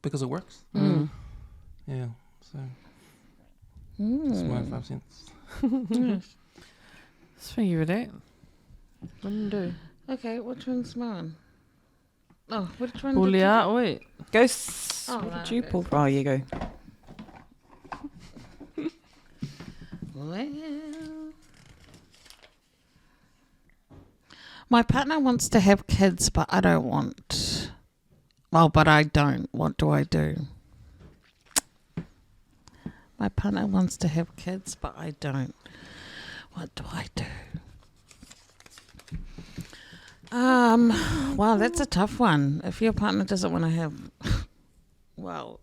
because it works. Yeah, so. That's my 5 cents. Speaking of that, what do you do? Okay, which one's mine? Oh, which one? Julia, wait. Ghosts. Oh, What right, did you okay. pull? Oh, you go. Well, my partner wants to have kids, but I don't want. Well, but I don't. What do I do? My partner wants to have kids, but I don't. What do I do? Wow, that's a tough one. If your partner doesn't want to have, well,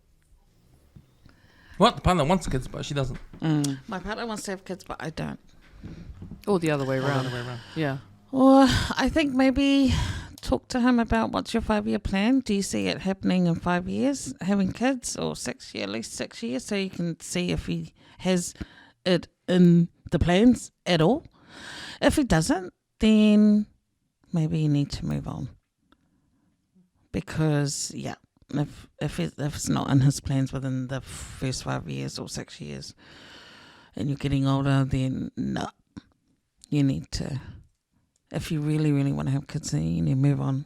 What? The partner wants kids, but she doesn't. my partner wants to have kids, but I don't. Or the other way Or the around. other way around. Yeah. Or I think maybe talk to him about what's your 5-year plan. Do you see it happening in 5 years, having kids, or 6 years, at least 6 years, so you can see if he has it in the plans at all. If he doesn't, then maybe you need to move on. Because if it's not in his plans within the first 5 years or 6 years, and you're getting older, then no, you need to. If you really, really want to have kids, then you need to move on.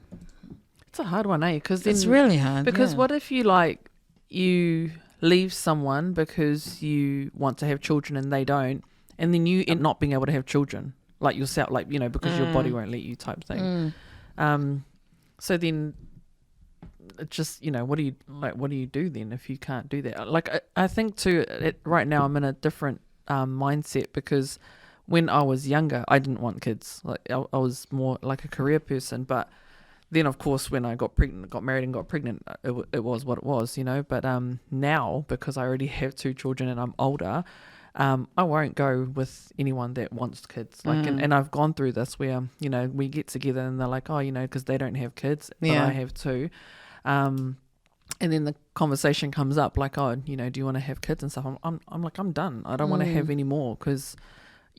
It's a hard one, eh? Because It's really hard. Because yeah. what if you you leave someone because you want to have children and they don't, and then you end not being able to have children, like yourself, because your body won't let you, type thing. So then, it just what do you do then if you can't do that? Like I think too, right now I'm in a different mindset because when I was younger, I didn't want kids. Like I was more like a career person, but then of course when I got married and got pregnant, it was what it was, But now, because I already have 2 children and I'm older, I won't go with anyone that wants kids. And I've gone through this where we get together and they're like, oh, because they don't have kids, but I have 2. And then the conversation comes up like, oh, do you want to have kids and stuff? I'm like, I'm done. I don't want to have any more because,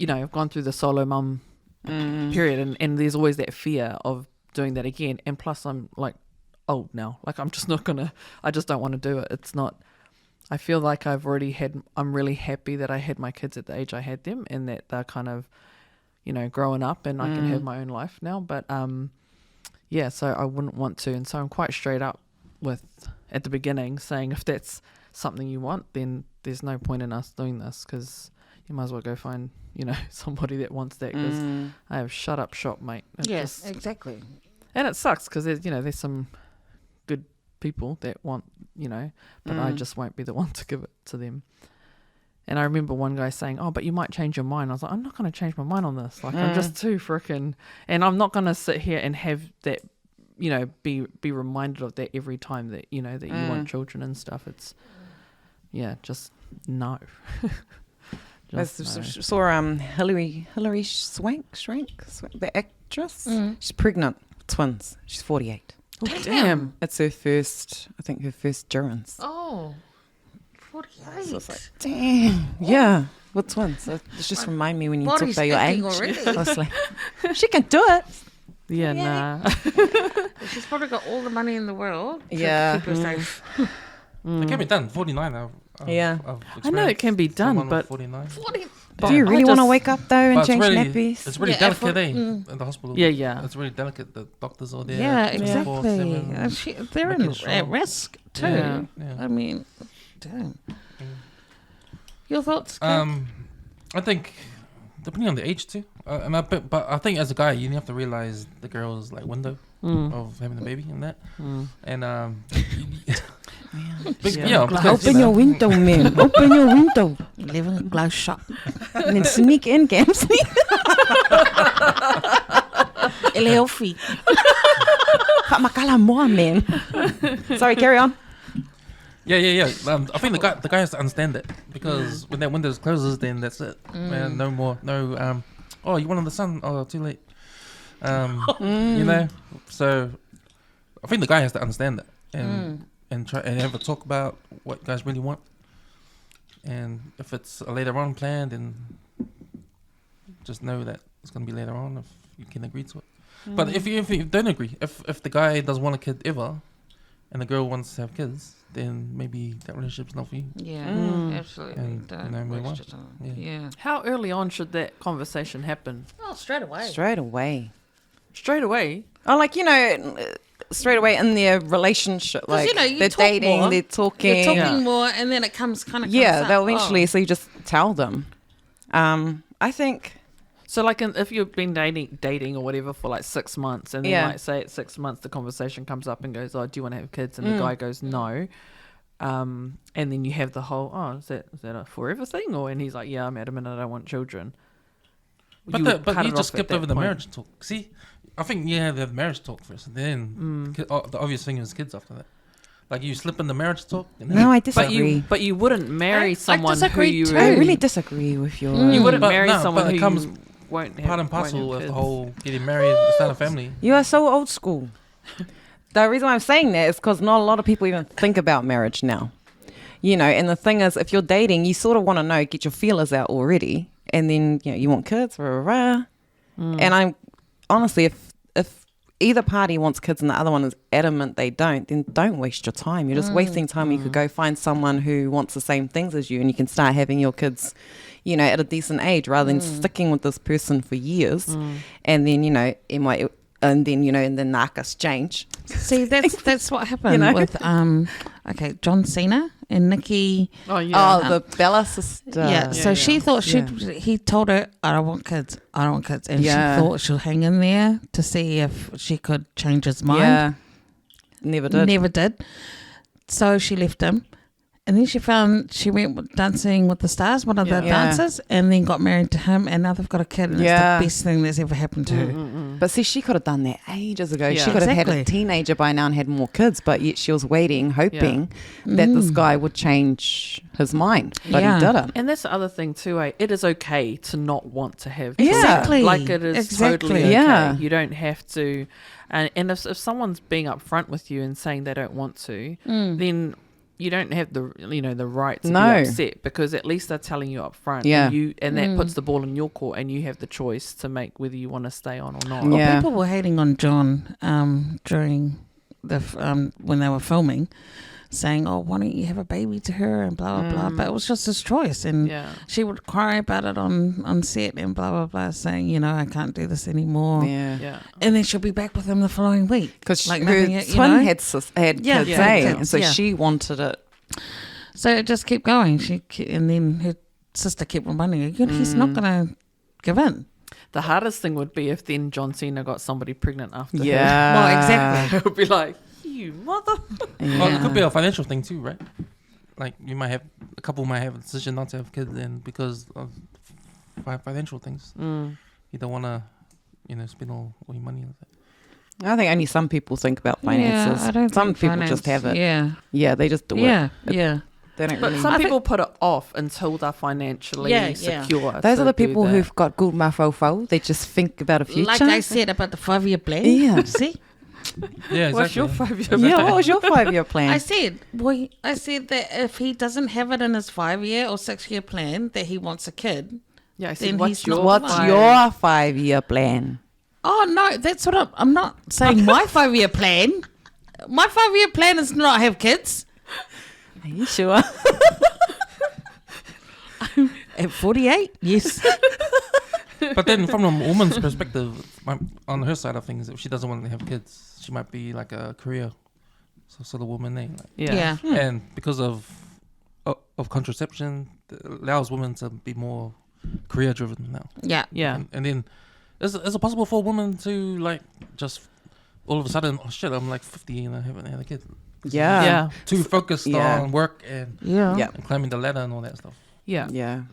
I've gone through the solo mum period and there's always that fear of doing that again. And plus I'm like old now. Like I'm just not I just don't want to do it. It's not I feel like I'm really happy that I had my kids at the age I had them, and that they're kind of, growing up, and I can have my own life now. But yeah, so I wouldn't want to, and so I'm quite straight up at the beginning saying if that's something you want, then there's no point in us doing this, because you might as well go find somebody that wants that, because I have shut up shop, mate. Yes, exactly. And it sucks because there's some good people that want, but I just won't be the one to give it to them. And I remember one guy saying, "Oh, but you might change your mind." I was like, "I'm not going to change my mind on this. Like, I'm just too freaking, and I'm not going to sit here and have that, be reminded of that every time that you want children and stuff. It's, just no." I saw Hilary Swank, the actress. She's pregnant, twins. She's 48. Oh, damn. It's her first durance. Oh, 48. So it's like, damn. Yeah, with twins. So it's just remind me when you talk about your age. Already. I was like, she can do it. Yeah, nah. She's probably got all the money in the world. Yeah. To keep her safe. It can be done. 49. Yeah. I know it can be done, but 49. 40. Do you really want to wake up though and But change really, nappies? it's really delicate, in the hospital. Yeah. It's really delicate. The doctors are there. Yeah, 24/7. exactly. They're at risk too. Yeah. I mean, damn. Your thoughts? Kate? I think depending on the age too. But I think as a guy, you have to realize the girl's like window of having a baby and that. And Open your window, man. Open your window. Live in a glass shop. And then sneak in, Camz. Healthy. Makala more, man. Sorry, carry on. Yeah. I think the guy has to understand that, because when that window closes, then that's it. Man, no more. No. Oh, you wanted the sun? Oh, too late. So I think the guy has to understand that and try and have a talk about what you guys really want. And if it's a later on plan, then just know that it's gonna be later on if you can agree to it. But if you don't agree, if the guy doesn't want a kid ever, and the girl wants to have kids, then maybe that relationship's not for you. Yeah, absolutely. And, Don't move waste on. your time. Yeah. how early on should that conversation happen? Oh, straight away. Straight away. Straight away? Oh, like, straight away in their relationship. Like, you they're talk dating, more. they're talking. You're talking Yeah. more, and then it comes kind of. They'll eventually, so you just tell them. I think. So like if you've been dating or whatever for like 6 months, and then like say at 6 months the conversation comes up and goes, "Oh, do you want to have kids?" And the guy goes, "No." And then you have the whole, "Oh, is that a forever thing?" And he's like, "Yeah, I'm adamant I don't want children." But you just skipped over the marriage talk. See, I think you have the marriage talk first, and then the obvious thing is kids after that. Like you slip in the marriage talk. And then No, I disagree. But you wouldn't marry someone who disagree you too. I really disagree with your. you wouldn't But marry no, someone but who it comes you won't have part and parcel won't have with the kids. whole getting married, start a family. You are so old school. The reason why I'm saying that is because not a lot of people even think about marriage now. And the thing is, if you're dating, you sort of want to know, get your feelers out already, and then you want kids, rah, rah, rah. And I'm honestly, if either party wants kids and the other one is adamant they don't, then don't waste your time. You're just wasting time. You could go find someone who wants the same things as you, and you can start having your kids, at a decent age, rather than sticking with this person for years, and then and then nakas change. See, that's what happened with John Cena and Nikki. Oh yeah. Oh, the Bella sister. Yeah, so she thought he told her, I don't want kids, and she thought she'll hang in there to see if she could change his mind. Yeah. Never did. So she left him. And then she went dancing with the stars, one of the dancers, and then got married to him, and now they've got a kid, and it's the best thing that's ever happened to her. But see, she could have done that ages ago. Yeah. She could have had Exactly. a teenager by now and had more kids, but yet she was waiting, hoping that this guy would change his mind. But he didn't. And that's the other thing too, It is okay to not want to have Yeah. children. Exactly. Like it is totally okay. Yeah. You don't have to. And if someone's being upfront with you and saying they don't want to, then you don't have the right to be upset, because at least they're telling you up front. Yeah. And that puts the ball in your court, and you have the choice to make whether you want to stay on or not. Yeah. Well, people were hating on John during the when they were filming, saying, "Oh, why don't you have a baby to her?" and blah blah blah. But it was just his choice, and she would cry about it on set and blah blah blah, saying, "You know, I can't do this anymore." Yeah. And then she'll be back with him the following week Because like her nothing, you twin know? had kids, and so she wanted it. So it just kept going. And then her sister kept reminding her, "He's not going to give in." The hardest thing would be if then John Cena got somebody pregnant after her. Well, exactly. It would be like, you mother. Well, it could be a financial thing too, right? Like a couple might have a decision not to have kids, and because of financial things, you don't want to, spend all your money on that. I think only some people think about finances. Yeah, I don't some think people finance, just have it. Yeah, They just do yeah, it. yeah. They don't But really. some people put it off until they're financially secure. Those to are the do people that. who've got good mafofo. They just think about a future. Like I said about the 5-year plan. Yeah. See? Yeah, exactly. What's your 5-year Yeah, what was your 5-year plan? I said that if he doesn't have it in his 5-year or 6-year plan that he wants a kid. Yeah, I Then said, what's he's not your What's fine. your 5-year plan? Oh no, that's what I'm not saying. My 5-year plan. My 5-year plan is not have kids. Are you sure? At 48, yes. But then, from a woman's perspective, on her side of things, if she doesn't want to have kids, she might be like a career sort of woman name. Like, Yeah. And because of contraception, it allows women to be more career driven now. Yeah. Yeah. And then, is it possible for a woman to like just all of a sudden, oh shit, I'm like 50 and I haven't had a kid? Yeah. Yeah. Too focused Yeah. on work and Yeah. and climbing the ladder and all that stuff. Yeah. Yeah.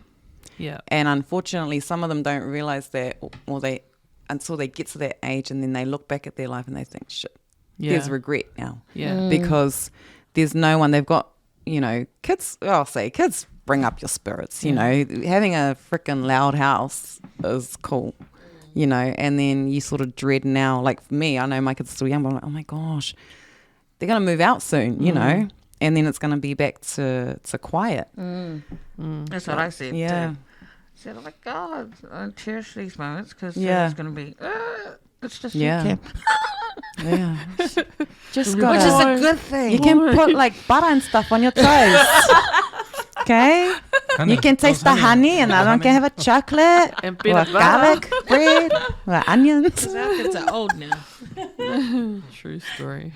Yeah. And unfortunately, some of them don't realize that, or they, until they get to that age, and then they look back at their life and they think, shit, Yeah. there's regret now. Yeah. Because there's no one, they've got, kids, I'll say kids bring up your spirits, having a freaking loud house is cool, and then you sort of dread now, like for me, I know my kids are still young, but I'm like, oh my gosh, they're going to move out soon, and then it's going to be back to quiet. That's what I said. Yeah. Too. I said, oh my God, I cherish these moments because Yeah. it's going to be, it's just Yeah. you, Cam. Yeah. Just Which gotta, is a good thing. you can put like butter and stuff on your toast. Okay? Honey, You can taste the those honey and I don't care have a chocolate And or bit a of butter. garlic bread or onions. Our kids are old now. True story.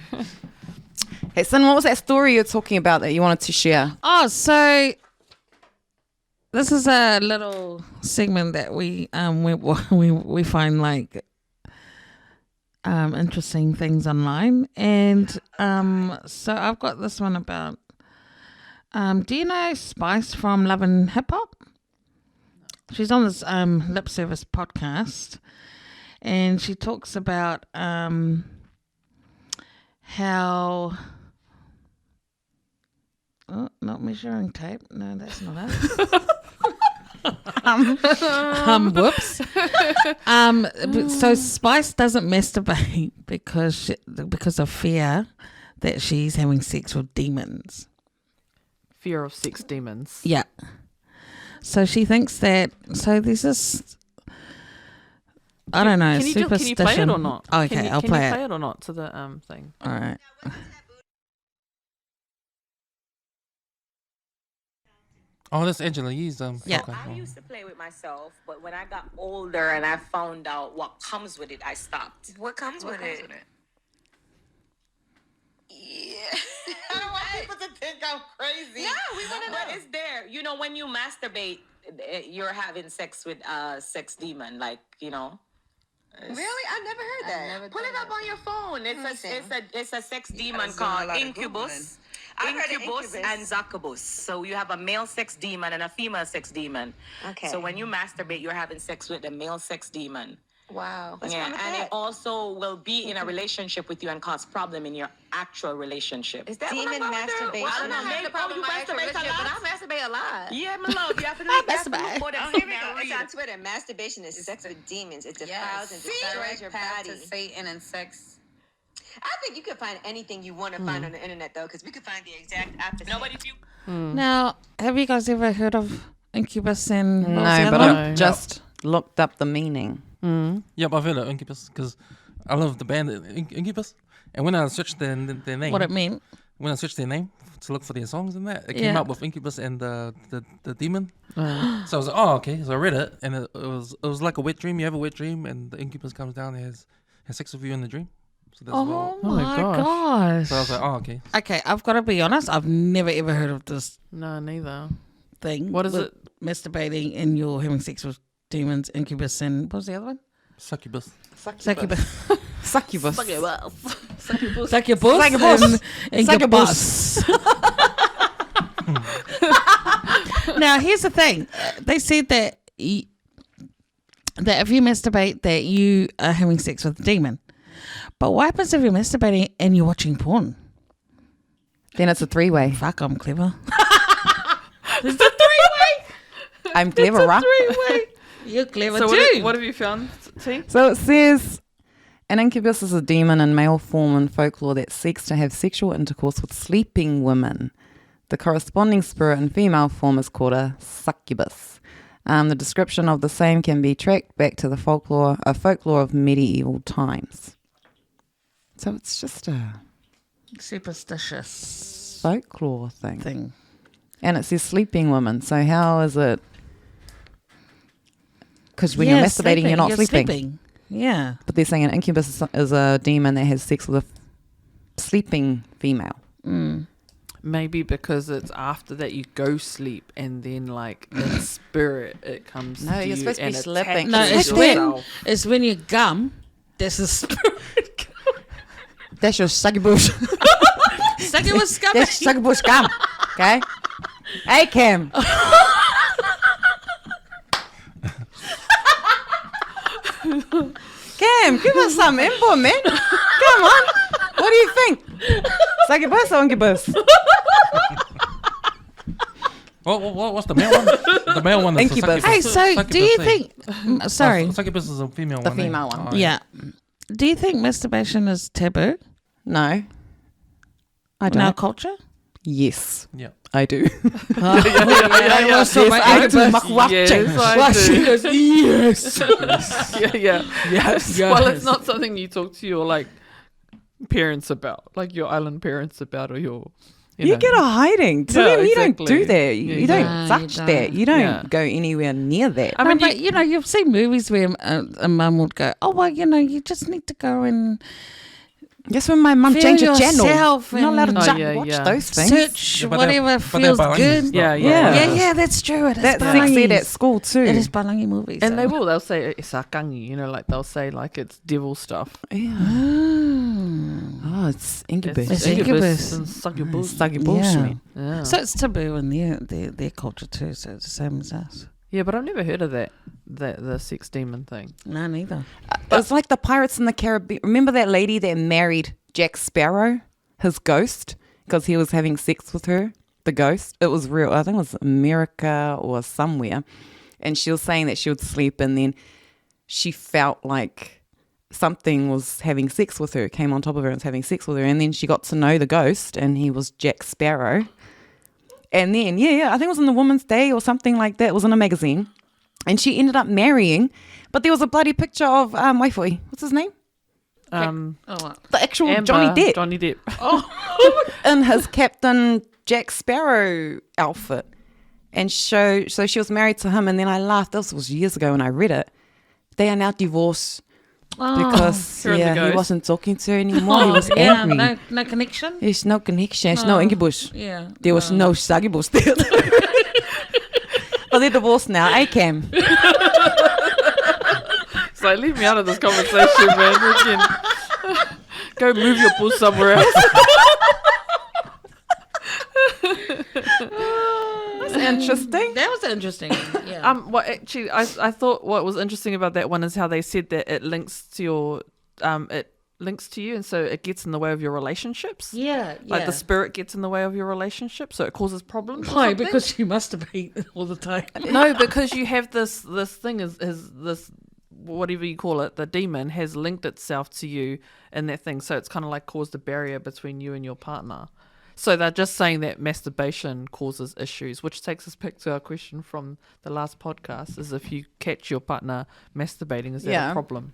Hey, son, what was that story you're talking about that you wanted to share? Oh, so this is a little segment that we find like interesting things online, and so I've got this one about. Do you know Spice from Love and Hip Hop? She's on this lip service podcast, and she talks about how. Oh, not measuring tape. No, that's not it. Whoops. So Spice doesn't masturbate because of fear that she's having sex with demons. Fear of sex demons. Yeah. So she thinks that. So there's this. I don't know. Can you superstition. play it or not? Oh, okay, I'll can play you it. play it or not to the thing? All right. Oh, that's Angela Yee's Yeah. podcast. I used to play with myself, but when I got older and I found out what comes with it, I stopped. What comes with it? Yeah. I don't want people to think I'm crazy. Yeah, we wanna But know. it's there. When you masturbate, you're having sex with a sex demon, like, Really? I never heard that. Pull it up on your phone. It's a sex demon was doing a called lot of Incubus. I've heard of Incubus Incubus. and Succubus. So you have a male sex demon and a female sex demon. Okay. So when you masturbate, you're having sex with the male sex demon. Wow. What's Yeah, wrong with and that? it also will be in a relationship with you and cause problem in your actual relationship. Is that Demon what I'm going through? masturbation. Well, I don't know. Maybe- Maybe the problem you with my actual masturbate a relationship, but lot? I masturbate a lot. Yeah, my love, you have to masturbate. Oh, here we go. It's on Twitter. Masturbation is sex with demons. It defiles and destroys your body. To Satan and sex. I think you could find anything you want to find on the internet, though, because we could find the exact opposite. No, but if you Now, have you guys ever heard of Incubus and what was the No, other but one? I've just looked up the meaning. Yep, I've heard of Incubus because I love the band Incubus. And when I searched their name, What it meant? when I searched their name to look for their songs and that, it came Yeah. up with Incubus and the demon. So I was like, oh, okay. So I read it, and it was like a wet dream. You have a wet dream, and the Incubus comes down and has sex with you in the dream. So that's Oh Oh my my gosh. gosh. So I was like, oh, okay. Okay, I've got to be honest. I've never ever heard of this No, neither. thing. What is with it? Masturbating and you're having sex with demons, incubus, and what was the other one? Succubus. Succubus. Succubus. Succubus. Succubus. And incubus. Now, here's the thing. They said that that if you masturbate, that you are having sex with a demon. But what happens if you're masturbating and you're watching porn? Then it's a 3-way. Fuck, I'm clever. I'm clever, right? You're clever So too. what have you found, T? So it says an incubus is a demon in male form in folklore that seeks to have sexual intercourse with sleeping women. The corresponding spirit in female form is called a succubus. The description of the same can be tracked back to the folklore of medieval times. So it's just a Superstitious folklore thing. thing. And it says sleeping women. So how is it? Because when you're masturbating, you're not sleeping. Yeah. But they're saying an incubus is a demon that has sex with a sleeping female. Mm. Maybe because it's after that you go sleep and then like in spirit it comes No, to you're you supposed to be and slipping. No, attaches it's when yourself. it's when you gum. That's a spirit. That's your succubus. Succubus gum. That's succubus gum. Okay? Hey, Cam. Cam, give us some input, man. Come on. What do you think? Succubus or incubus? What's the male one? The male one is Incubus. the Hey, succubus. so do you Succubus, think? Sorry, Succubus is a female The one. eh? female one. Oh, yeah. Do you think masturbation is taboo No. I in don't. our culture? Yes, Yeah. I do. Yes, I do. Yes, I Well, do. she goes, yes. yeah. Yes. Well, it's not something you talk to your like parents about, like your island parents about, or your You know. get a hiding. To No, them, you don't exactly. do that. Yeah, You don't no, you touch don't. that. You don't Yeah. go anywhere near that. I mean, But you know, you've seen movies where a mum would go, "Oh well, you know, you just need to go and Just when my mum feel changed the channel. yourself You're not allowed and- to Oh, yeah, watch yeah. those things. search Yeah, but whatever they're feels Balinese, good." not- Yeah, not yeah. Balinese. Yeah, that's true. It is That's said Balinese. at school too. It is Balinese movies. and they so. will. They'll say isakangi, you know, like they'll say like it's devil stuff. Yeah. Mm. Oh, it's incubus. It's incubus. and succubus. Succubus. Yeah. man. Yeah. So it's taboo in their culture too. So it's the same as us. Yeah, but I've never heard of that the sex demon thing. No, neither. It's like the Pirates in the Caribbean. Remember that lady that married Jack Sparrow, his ghost, because he was having sex with her, the ghost? It was real. I think it was America or somewhere. And she was saying that she would sleep and then she felt like something was having sex with her, came on top of her and was having sex with her. And then she got to know the ghost and he was Jack Sparrow. And then, I think it was in the Woman's Day or something like that. It was in a magazine. And she ended up marrying. But there was a bloody picture of, Waifoi. What's his name? Oh, what? The actual Amber, Johnny Depp. Johnny Depp. In his Captain Jack Sparrow outfit. And so she was married to him. And then I laughed. This was years ago when I read it. They are now divorced because Her and the he ghost. wasn't talking to her anymore. He was yeah, angry. no connection. There's no connection. There's no incubus. Yeah, There was no succubus there. But they're divorced now. Hey, Cam. It's like, leave me out of this conversation, man. Freaking go move your bull somewhere else. That's interesting. That was interesting. Yeah. What actually I thought what was interesting about that one is how they said that it links to your it links to you, and so it gets in the way of your relationships. yeah. Like the spirit gets in the way of your relationship, so it causes problems. or Why? something? Because you masturbate all the time. No, because you have this thing is this whatever you call it, the demon has linked itself to you in that thing, so it's kind of like caused a barrier between you and your partner. So they're just saying that masturbation causes issues, which takes us back to our question from the last podcast: is if you catch your partner masturbating, is that Yeah. a problem?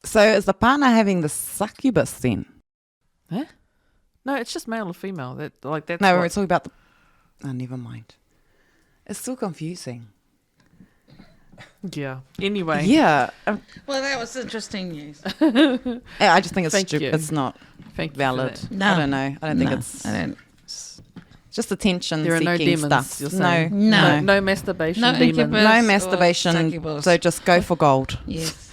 So is the partner having the succubus then? No, No, it's just male or female. That's No, what, we're talking about the. Oh, never mind. It's still confusing. yeah. Anyway, Yeah, Well, that was interesting news. I just think it's Thank you. stupid. It's not thank you for valid. that. No. I don't know. I don't think No, it's I don't. just attention There are no seeking demons. stuff. You're No, saying. No. No masturbation No demons. incubus. no or masturbation. succubus. So just go for gold. Yes.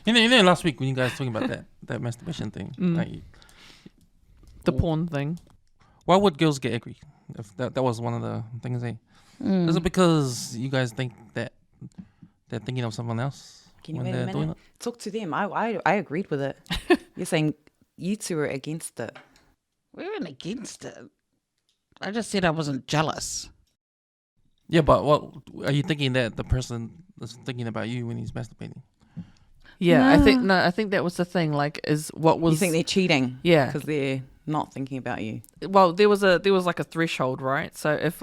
You know, last week when you guys talking about that masturbation thing, like, The porn thing. why would girls get angry? If that was one of the things they. Is it because you guys think that they're thinking of someone else Can you when wait a they're doing minute? it? Talk to them. I agreed with it. You're saying you two are against it. We weren't against it. I just said I wasn't jealous. Yeah, but what are you thinking that the person is thinking about you when he's masturbating? Yeah, No. I think that was the thing. Like, is what was You think they're cheating? Yeah. because they're not thinking about you. well, there was like a threshold, right? So if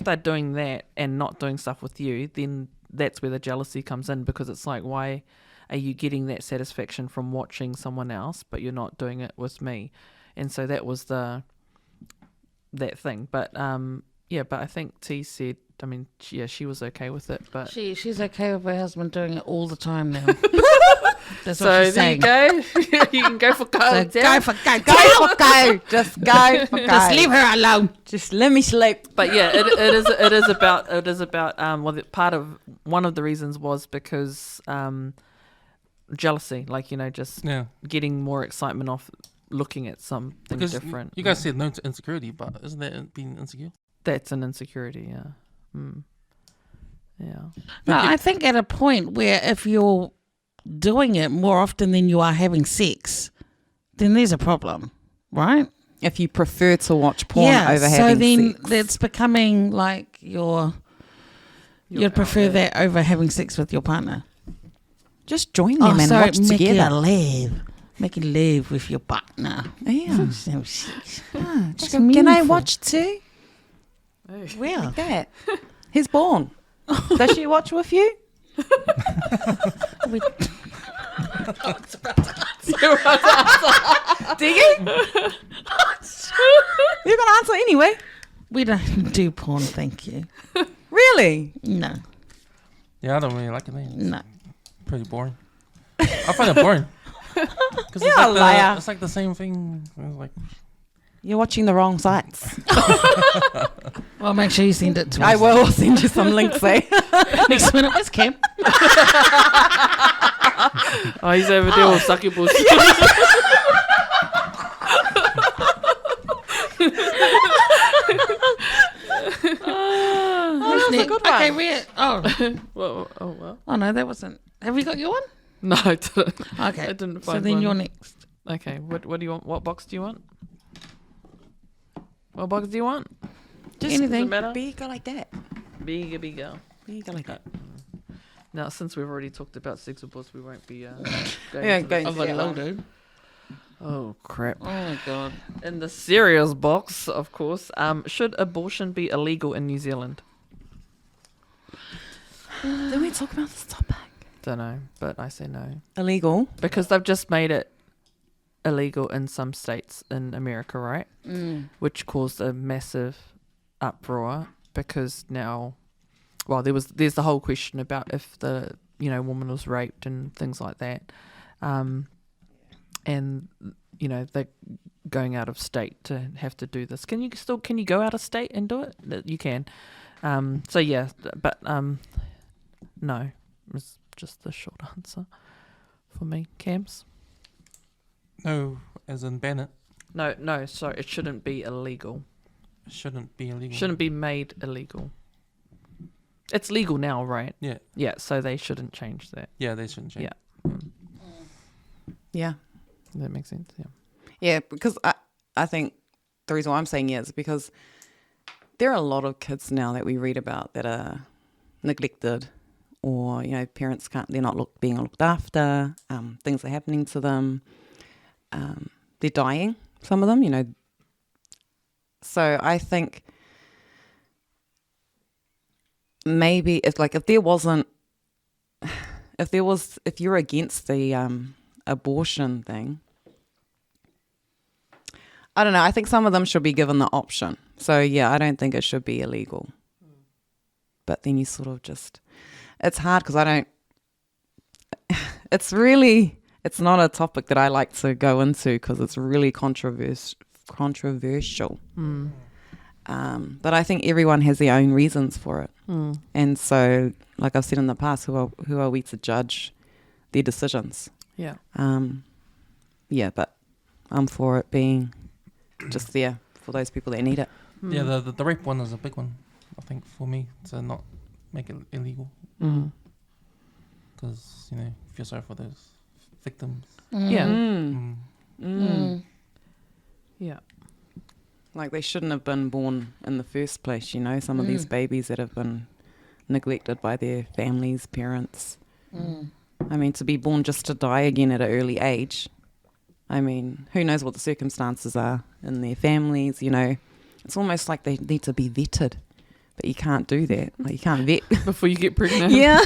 they're doing that and not doing stuff with you, then that's where the jealousy comes in, because it's like, why are you getting that satisfaction from watching someone else, but you're not doing it with me? And so that was that thing. But but I think T said, I mean, she was okay with it, but She's okay with her husband doing it all the time now. That's what so she's there you saying. go. You can go for So gold. go for go. Go for go. Just go for go. Just leave her alone. Just let me sleep. But yeah, it is about well, one of the reasons was because jealousy, like, just Yeah, getting more excitement off looking at something because different. you guys said no to insecurity, but isn't that being insecure? That's an insecurity, yeah. Yeah. No, I think at a point where if you're doing it more often than you are having sex, then there's a problem, right? If you prefer to watch porn over so having then sex. it's becoming like you'd prefer that over having sex with your partner. Just join them and watch making together. making love with your partner. Yeah. So sex. Just go, can I watch too? Well, Like that. He's born. Does she watch with you? we, Do you? You're gonna answer anyway. we don't do porn, thank you. Really? No, Yeah, I don't really like it. It's no. pretty boring. I find it boring. Because You're a liar. It's like the same thing. It's like, You're watching the wrong sites. Well, make sure you send it to us. I will send you some links, eh? Next minute, where's Cam? Oh, he's over there with succubus. Who's next? good one. Okay, we're. Well, oh well. Oh no, that wasn't. Have we got your one? No, I didn't. Okay. I didn't So find then one. you're next. Okay, what do you want? What box do you want? What box do you want? Just Anything. matter? big like that. Big. Big like that. Now, since we've already talked about succubus, we won't be going Yeah, into going this. to that one. Overloaded. Oh crap! Oh my god. In the serious box, of course, should abortion be illegal in New Zealand? Did we talk about this topic? Don't know, but I say no Illegal. because they've just made it illegal in some states in America, right? Which caused a massive uproar because now, well, there's the whole question about if the woman was raped and things like that, and they're going out of state to have to do this. Can you go out of state and do it? You can. So yeah, but no, it's just the short answer for me. Camz? no, as in ban it. No. Sorry, it shouldn't be illegal. It shouldn't be illegal. Shouldn't be made illegal. It's legal now, right? Yeah. Yeah, so they shouldn't change that. Yeah, they shouldn't change. Yeah. Yeah. Does that make sense? Yeah. Yeah, because I think the reason why I'm saying yeah is because there are a lot of kids now that we read about that are neglected, or parents they're not being looked after. Things are happening to them. They're dying. Some of them, So I think maybe if you're against the abortion thing, I don't know. I think some of them should be given the option. So yeah, I don't think it should be illegal. But then you sort of just, it's hard because I don't, it's not a topic that I like to go into because it's really controversial. But I think everyone has their own reasons for it. And so, like I've said in the past, who are we to judge their decisions? Yeah. Yeah, but I'm for it being just there for those people that need it. Yeah, the rape one is a big one, I think, for me, to not make it illegal. Because, you know, feel sorry for those victims. Yeah. Yeah. Like they shouldn't have been born in the first place, you know, some of these babies that have been neglected by their families, parents. I mean, to be born just to die again at an early age. I mean, who knows what the circumstances are in their families, you know. It's almost like they need to be vetted, but you can't do that. Like you can't vet. Before you get pregnant. Yeah.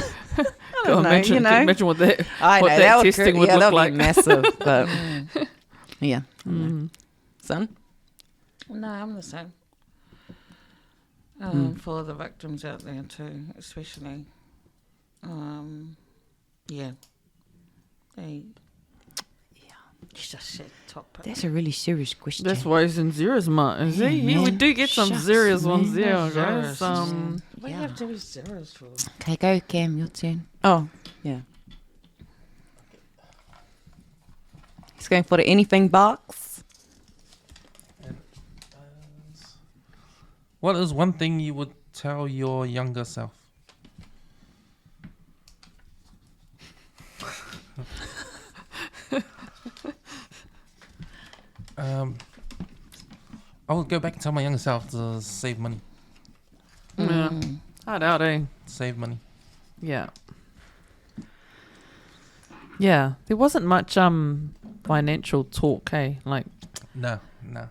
Imagine what that, I what know, that would testing would that look would like. be massive, but yeah. Son? No, I'm the same. For the victims out there too, especially. Yeah. It's a shit topic. That's a really serious question. That's why it's in zeros, man. Yeah, we do get some Shucks, serious man. ones there, guys. Zeros. What do you have to be serious for? Okay, go Cam, your turn. Oh, yeah. He's going for the anything box. What is one thing you would tell your younger self? I would go back and tell my younger self to save money. Yeah. I doubt, Save money. Yeah. Yeah. There wasn't much financial talk, hey? Like, No.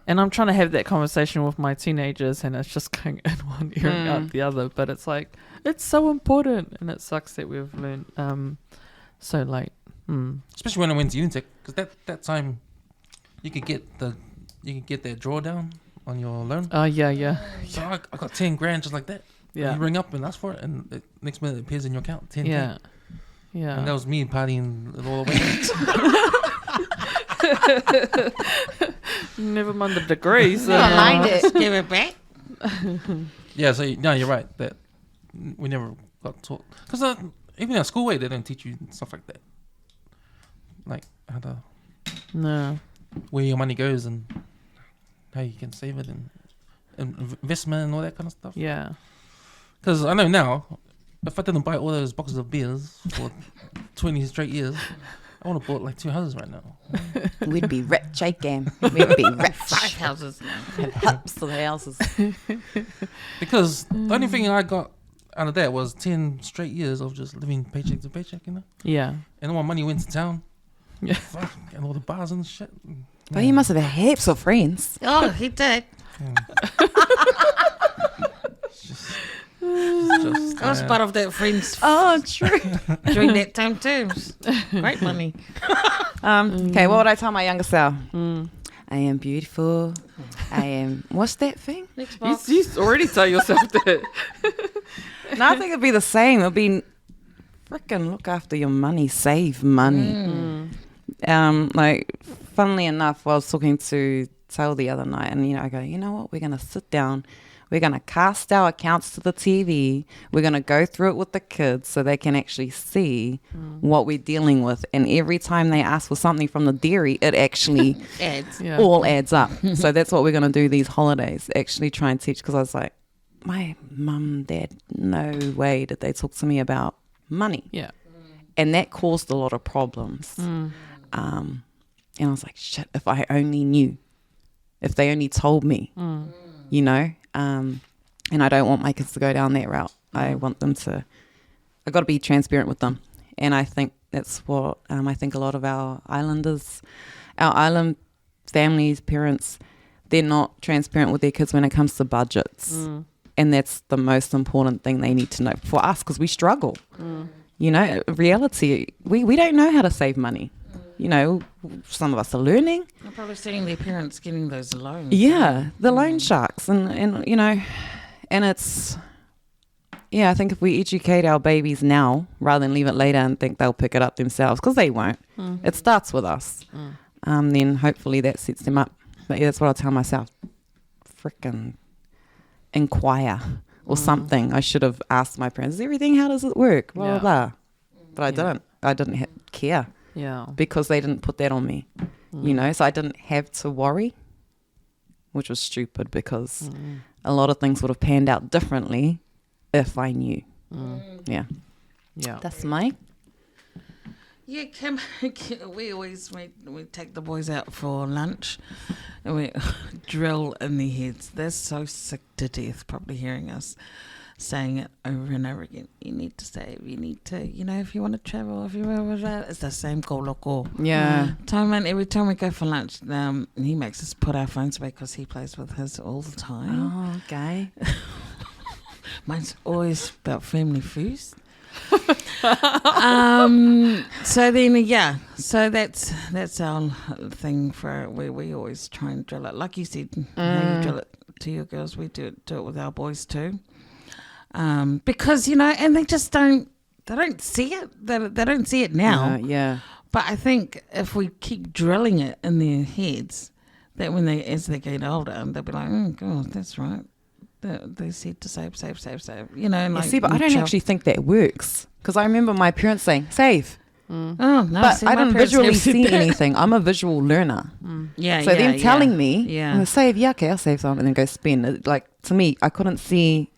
and I'm trying to have that conversation with my teenagers, and it's just going in one ear and out the other. But it's like, it's so important, and it sucks that we've learned so late. Especially when I went to Unitec, because that time you could get that drawdown on your loan. Oh, yeah. So I got 10 grand just like that. Yeah. You ring up and ask for it, and next minute it appears in your account. 10 Yeah. Yeah. And that was me partying it all the way. Never mind the degrees. Never mind it. Give it back. Yeah, so you're right that we never got taught. Because even at school, they don't teach you stuff like that. Like how to where your money goes and how you can save it and investment and all that kind of stuff. Yeah. Because I know now, if I didn't buy all those boxes of beers for 20 straight years, I would have bought like 2 houses right now. We'd be rich, eh, Cam? We'd be rich. 5 houses now. Have huts of houses. Because the only thing I got out of that was 10 straight years of just living paycheck to paycheck, you know? Yeah. And all my money went to town. Yeah. Fuck, and all the bars and shit. But he must have had heaps of friends. Oh, he did. I was part of that friends Oh, true. during that time too. Great money. Okay, what would I tell my younger self? I am beautiful. I am... What's that thing? Next box. You already tell yourself that. No, I think it'd be the same. It'd be frickin' look after your money, save money. Like, funnily enough, I was talking to Tal the other night, and I go, you know what? We're gonna sit down. We're gonna cast our accounts to the TV. We're gonna go through it with the kids so they can actually see what we're dealing with. And every time they ask for something from the dairy, it actually all adds up. So that's what we're gonna do these holidays. Actually try and teach, because I was like, my mum, dad, no way did they talk to me about money. Yeah. And that caused a lot of problems. And I was like, shit, if I only knew, if they only told me, and I don't want my kids to go down that route. I want them to, I got to be transparent with them. And I think that's what, I think a lot of our island families, parents, they're not transparent with their kids when it comes to budgets. And that's the most important thing they need to know for us, because we struggle. Reality, we don't know how to save money. you know, some of us are learning. I'm probably seeing their parents getting those loans. Yeah, the loan sharks, and you know, and it's, yeah, I think if we educate our babies now rather than leave it later and think they'll pick it up themselves, because they won't. It starts with us. Then hopefully that sets them up. But yeah, that's what I'll tell myself. Frickin' inquire or something. I should have asked my parents, is everything, how does it work? Blah, blah, blah. But I didn't. I didn't care. Yeah. Because they didn't put that on me, you know, so I didn't have to worry, which was stupid because a lot of things would have panned out differently if I knew. Yeah. That's my. Yeah, we take the boys out for lunch and we drill in their heads. They're so sick to death probably hearing us saying it over and over again. You need to save, you need to, you know, if you want to travel, if you want to, it's the same koloko. Yeah. Every time we go for lunch, he makes us put our phones away because he plays with his all the time. Oh, okay. Mine's always about family first. So then, so that's our thing for we always try and drill it. Like you said, how you drill it to your girls, we do it with our boys too. Because, you know, and they just don't see it. They don't see it now. Yeah. But I think if we keep drilling it in their heads, that as they get older, they'll be like, oh God, that's right. They said to save. You know, and But I don't actually think that works. Because I remember my parents saying, save. Oh, no. But I don't visually see anything. I'm a visual learner. Yeah, so them telling me, yeah. Save, okay, I'll save some and then go spend. Like, to me, I couldn't see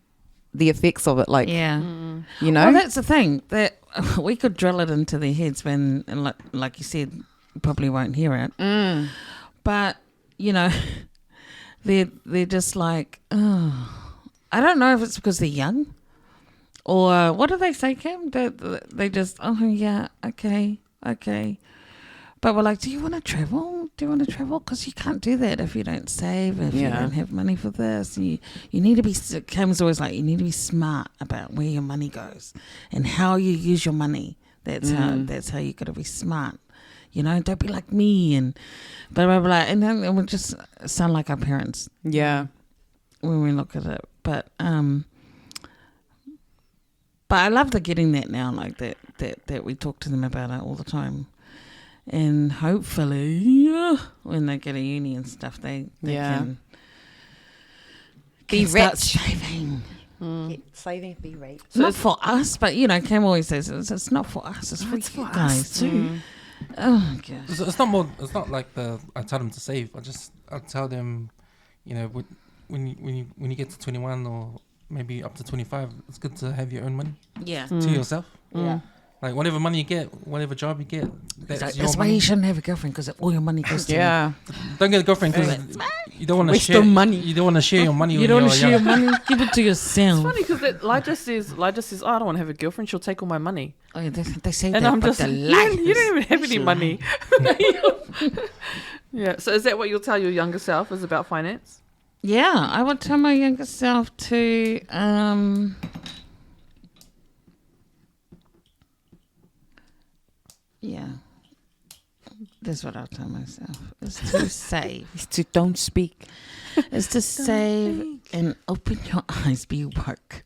the effects of it. Like, you know? Well, that's the thing. That we could drill it into their heads when, like you said, you probably won't hear it. But, you know, they're just like, oh, I don't know if it's because they're young. Or what do they say, Cam? They just, oh, yeah, okay. But we're like, do you want to travel? Because you can't do that if you don't save, if you don't have money for this. You need to be, Cam's always like, you need to be smart about where your money goes and how you use your money. That's how you got to be smart. You know, don't be like me and blah, blah, blah. And then it would just sound like our parents. Yeah. When we look at it. But I love the getting that now, like that we talk to them about it all the time. And hopefully, when they get a uni and stuff, they can be start rich. saving. Saving, be rich. So not for us, but, you know, Cam always says it's not for us, it's for you guys us too. Oh, gosh. It's not like I tell them to save. I tell them, you know, when you get to 21 or maybe up to 25, it's good to have your own money. Yeah. To yourself. Yeah. Like whatever money you get, whatever job you get, That's why you shouldn't have a girlfriend, because all your money goes to you. Don't get a girlfriend because you don't want to Waste share your money. You don't want to share your money. You don't want to share your money. Give it to yourself. It's funny because Lyja says, oh, I don't want to have a girlfriend. She'll take all my money. Oh, yeah, they say And that, I'm but just, the you lies. don't even have any money. Yeah. So is that what you'll tell your younger self is about finance? Yeah, I would tell my younger self to yeah. That's what I'll tell myself. Is to save. It's to don't speak. Is to save and open your eyes, be woke.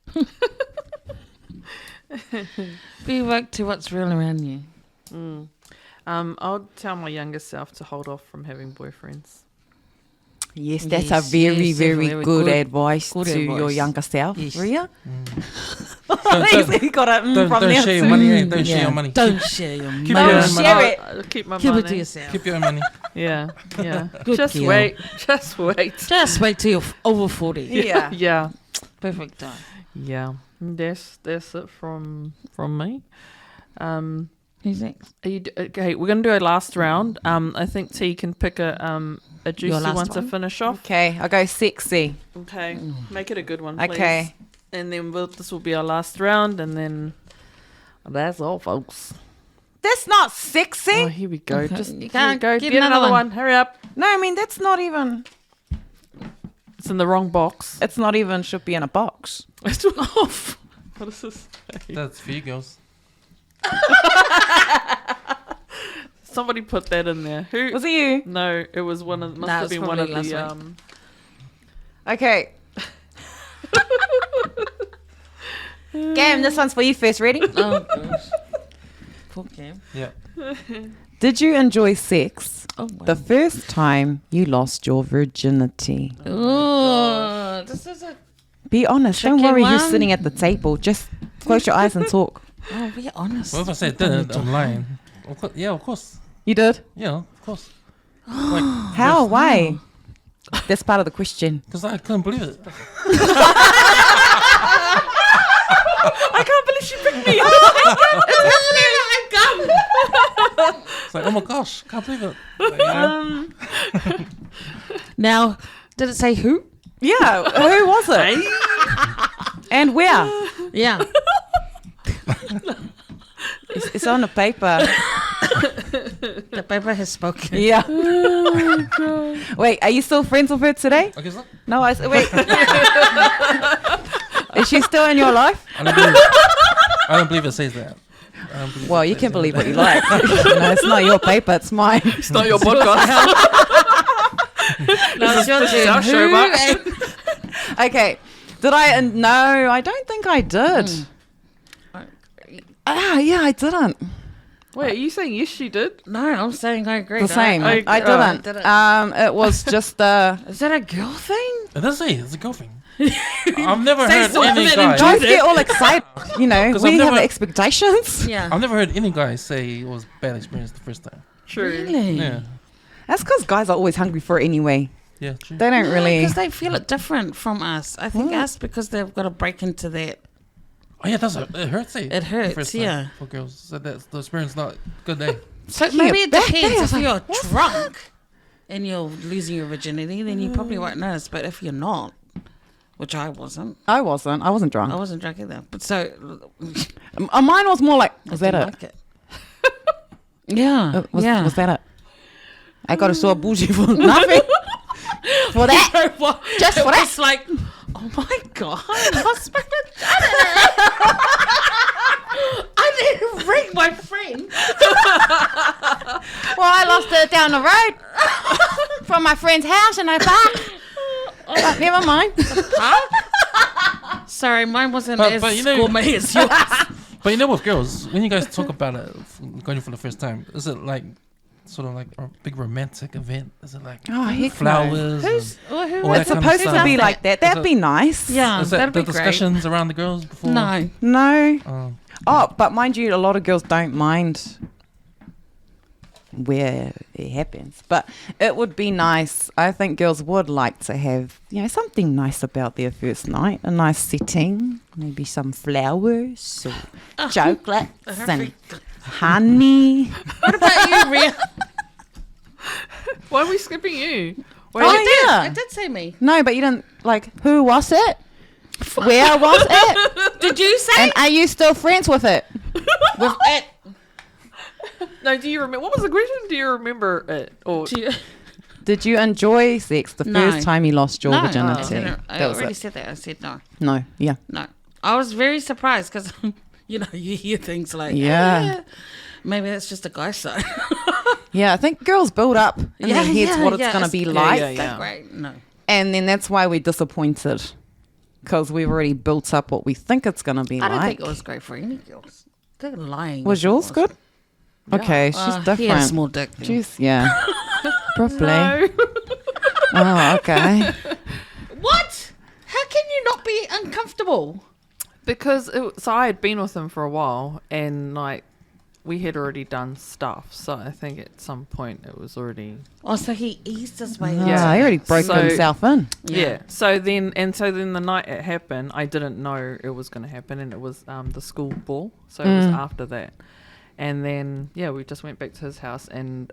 Be woke to what's real around you. I'll tell my younger self to hold off from having boyfriends. Yes, that's Yes, a very, yes, very very good good- advice good to advice. your younger self. Yes. Ria? Don't- He got a Don't from there share your too. money. Don't share your money. Don't share your money. Keep your own money. share it. I'll keep my Keep money. it to yourself. Keep your own money. Yeah. Good Just girl. wait. Just wait. Just wait till you're over 40. Yeah. Yeah. Perfect time. Yeah. That's it from me. Who's next? Are you okay? We're gonna do a last round. I think T can pick a juicy last one to one? finish off. Okay, I'll go sexy. Okay, make it a good one, please. Okay. And then this will be our last round, and then that's all, folks. That's not sexy. Oh, here we go. Okay. Just You here we can't go. get Get another another one. one. Hurry up. No, I mean, that's not even, It's in the wrong box. it's not even, should be in a box. It's off. What is this? That's for you girls. Somebody put that in there. Who Was it you? No, it was one of. Must No, have it's been one of probably the. last Okay. Gam, this one's for you first. Ready? Oh gosh. Poor Cam. Yeah. Did you enjoy sex Oh wow. the first time you lost your virginity? Oh, this is a. Be honest. Don't Chicken worry who's one? sitting at the table. Just close your eyes and talk. Oh, be honest. Well, if I say didn't, I'm lying. Of course, yeah, of course. You did? Yeah, of course. Like, How? Why? That's part of the question. because I couldn't believe it. I can't believe she picked me up. It's like, oh my gosh, can't believe it. Like, you know? Now, did it say who? Yeah. Who was it? And where? Yeah. It's on the paper. The paper has spoken. Yeah. Wait, are you still friends with her today? Okay, so No, wait. Is she still in your life? I don't believe it says that. I don't believe Well, it you says can that. believe what you like. It's not your paper, it's mine. It's not your podcast. No, it's your turn. our show, Who Mark. and- Okay. Did I? No, I don't think I did. Yeah, I didn't. Wait, are you saying yes, she did? No, I'm saying I agree. The same. I- I didn't. didn't. It was just Is that a girl thing? It does say it's a girl thing. I've never Say heard something any and guy. Guys get all excited. You know, 'Cause we I've have never- expectations. Yeah. I've never heard any guy say it was a bad experience the first time. True. Really? Yeah, That's because guys are always hungry for it anyway. yeah, true. They don't really. Because they feel it different from us. I think us because they've got to break into that. Oh yeah, it does. It hurts. Eh? It the hurts, first time yeah. For girls, so that's the experience not good. Day. So Yeah, maybe it that depends. day, If I was you're like, what? drunk and you're losing your virginity, then you probably won't notice. But if you're not, which I wasn't, I wasn't drunk. I wasn't drunk either. But so Mine was more like, was I that didn't it? like it. Yeah, yeah. Was that it? I got to show bougie for nothing. For that. Just for that. It's like, oh my god, husband had done it. I didn't ring my friend. Well, I lost it down the road from my friend's house in a park. But never mind. Sorry, mine wasn't But- as but you know- gourmet as yours. But you know, with girls, when you guys talk about it, going for the first time, is it like sort of like a big romantic event? Is it like Oh, heck no. flowers? Who's and well, who all that It's kind of supposed to stuff? be like that. That'd be nice. Yeah, Is that that'd the be great. discussions around the girls before? No, No. Oh. Oh, but mind you, a lot of girls don't mind where it happens. But it would be nice. I think girls would like to have, something nice about their first night. A nice setting, maybe some flowers or chocolates and honey. what about you, Rhea? Why are we skipping you? Wait, Oh, I yeah. did say me. No, but you didn't, who was it? Where was it? Did you say? And are you still friends with it? with it? no, do you remember? What was the question? Do you remember it? Or Did you enjoy sex the No. first time you lost your No, virginity? I That was already it. said that. I said no. No, yeah. No. I was very surprised because, you hear things like, Yeah. maybe that's just a guy side. Yeah, I think girls build up in their heads what it's going to be like. yeah. Great. No. And then that's why we're disappointed. Because we've already built up what we think it's going to be I like. don't think it was great for any girls. They're lying. Was if it yours good? Okay, she's He had a different. small dick. then. She's, yeah. Probably. no. Oh, okay. What? How can you not be uncomfortable? Because so I had been with him for a while, and we had already done stuff. So I think at some point it was already Oh, so he eased his way. Yeah, Yeah. he already broke So- himself in. yeah. So then the night it happened, I didn't know it was going to happen, and it was the school ball. So it was after that, and then we just went back to his house, and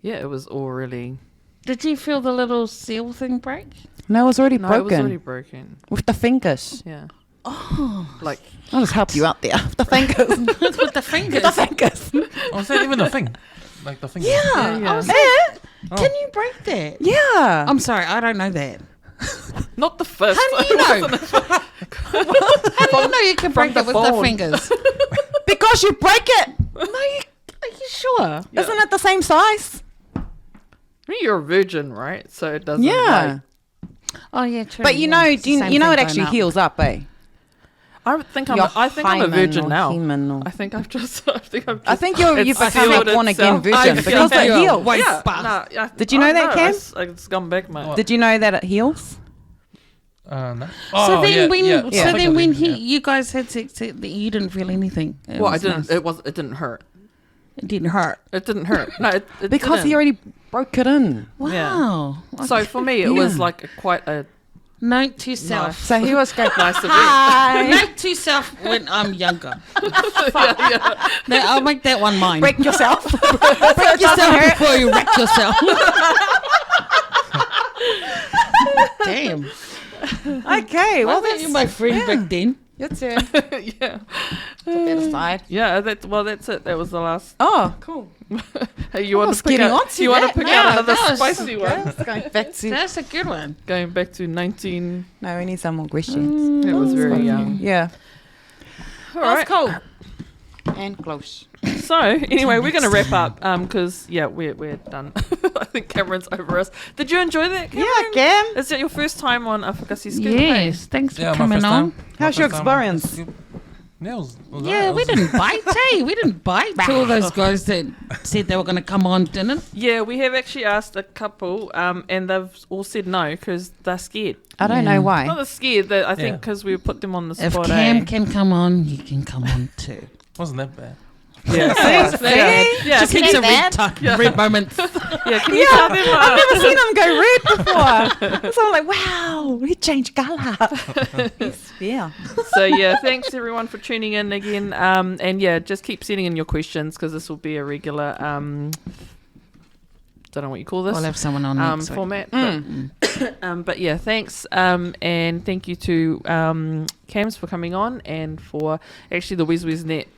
it was all really Did you feel the little seal thing break? No, it was already no, broken. it was already broken. With the fingers. Yeah. Oh, Like I'll just help you out there. With the fingers. with the fingers. the fingers. Oh, is that even a thing? Like the finger? Yeah, Yeah. I was like, Yeah. can you break that? Yeah. I'm sorry, I don't know that. not the first. How do you know? How do you know you can break the it with the bone. fingers? Because you break it. No, are you sure? Yeah. Isn't it the same size? I mean, you're a virgin, right? So it doesn't. Yeah. Oh yeah, true. But you yeah. know, It's the you same know thing it actually going up. heals up, eh? I think I'm. Your I think I'm a hymen virgin or now. hymen or- I think I've just. I think I've. Just, I think you've it's become a sealed born again itself. virgin I because feel it like- heals. Wait, Yeah. fuck. Nah, yeah, Did you know that, no, Cam? It's gone back, mate. Did you know that it heals? No. So Oh, then yeah, when yeah. so I think then I when did, yeah. you guys had sex, you didn't feel anything. It Well, I was didn't. nice. It didn't hurt. It didn't hurt. It didn't hurt. No, it Because didn't. he already broke it in. Wow. So for me, it was Yeah. like quite a Note to self. So he was going, nice event. hi. Note to self when I'm younger. yeah. No, I'll make that one mine. Break yourself. Break yourself before you wreck yourself. Damn. Okay, well, Well, that's you're my friend back then. your turn. Yeah. Put that aside. Yeah. That's it. That was the last. Oh, cool. Hey, you want was to pick getting out? onto You want to that pick now. out another That was spicy one? Let's go back to. That's a good one. Going back to 19. No, we need some more questions. It was very young. Yeah. All right. cool. And close. So anyway, we're going to wrap up because we're done. I think Cameron's over us. Did you enjoy that, Cameron? Yeah, Cam. Is that your first time on Afakasi Scoop? Hey? Yes, thanks Yeah, for my coming first on. time. How's My your first time on experience? Scoop. Yeah, it was Yeah, alright. we It was- didn't bite, hey? We didn't bite to all those guys that said they were going to come on, didn't? Yeah, we have actually asked a couple, and they've all said no because they're scared. I don't Yeah. know why. Not they're scared. That I think Yeah. because we put them on the If spot. Cam can come on, you can come on too. Wasn't that bad? Yeah, yeah. Just Can keeps you, a red moment. yeah, can you tell them? I've never seen him go red before. So I'm like, wow, he changed colour. Yeah. So yeah, thanks everyone for tuning in again. And yeah, just keep sending in your questions because this will be a regular. Don't know what you call this. We'll have someone on next week. Format. But yeah, thanks. And thank you to Camz for coming on and for actually the Weswes Net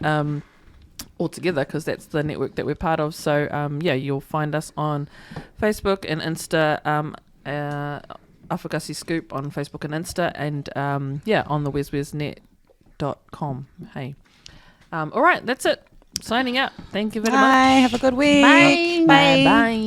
altogether because that's the network that we're part of. So yeah, you'll find us on Facebook and Insta. Afakasi Scoop on Facebook and Insta, and yeah, on the weswesnet.com. Hey, all right, that's it. Signing out. Thank you very much. Bye. Have a good week. Bye. Bye. Bye.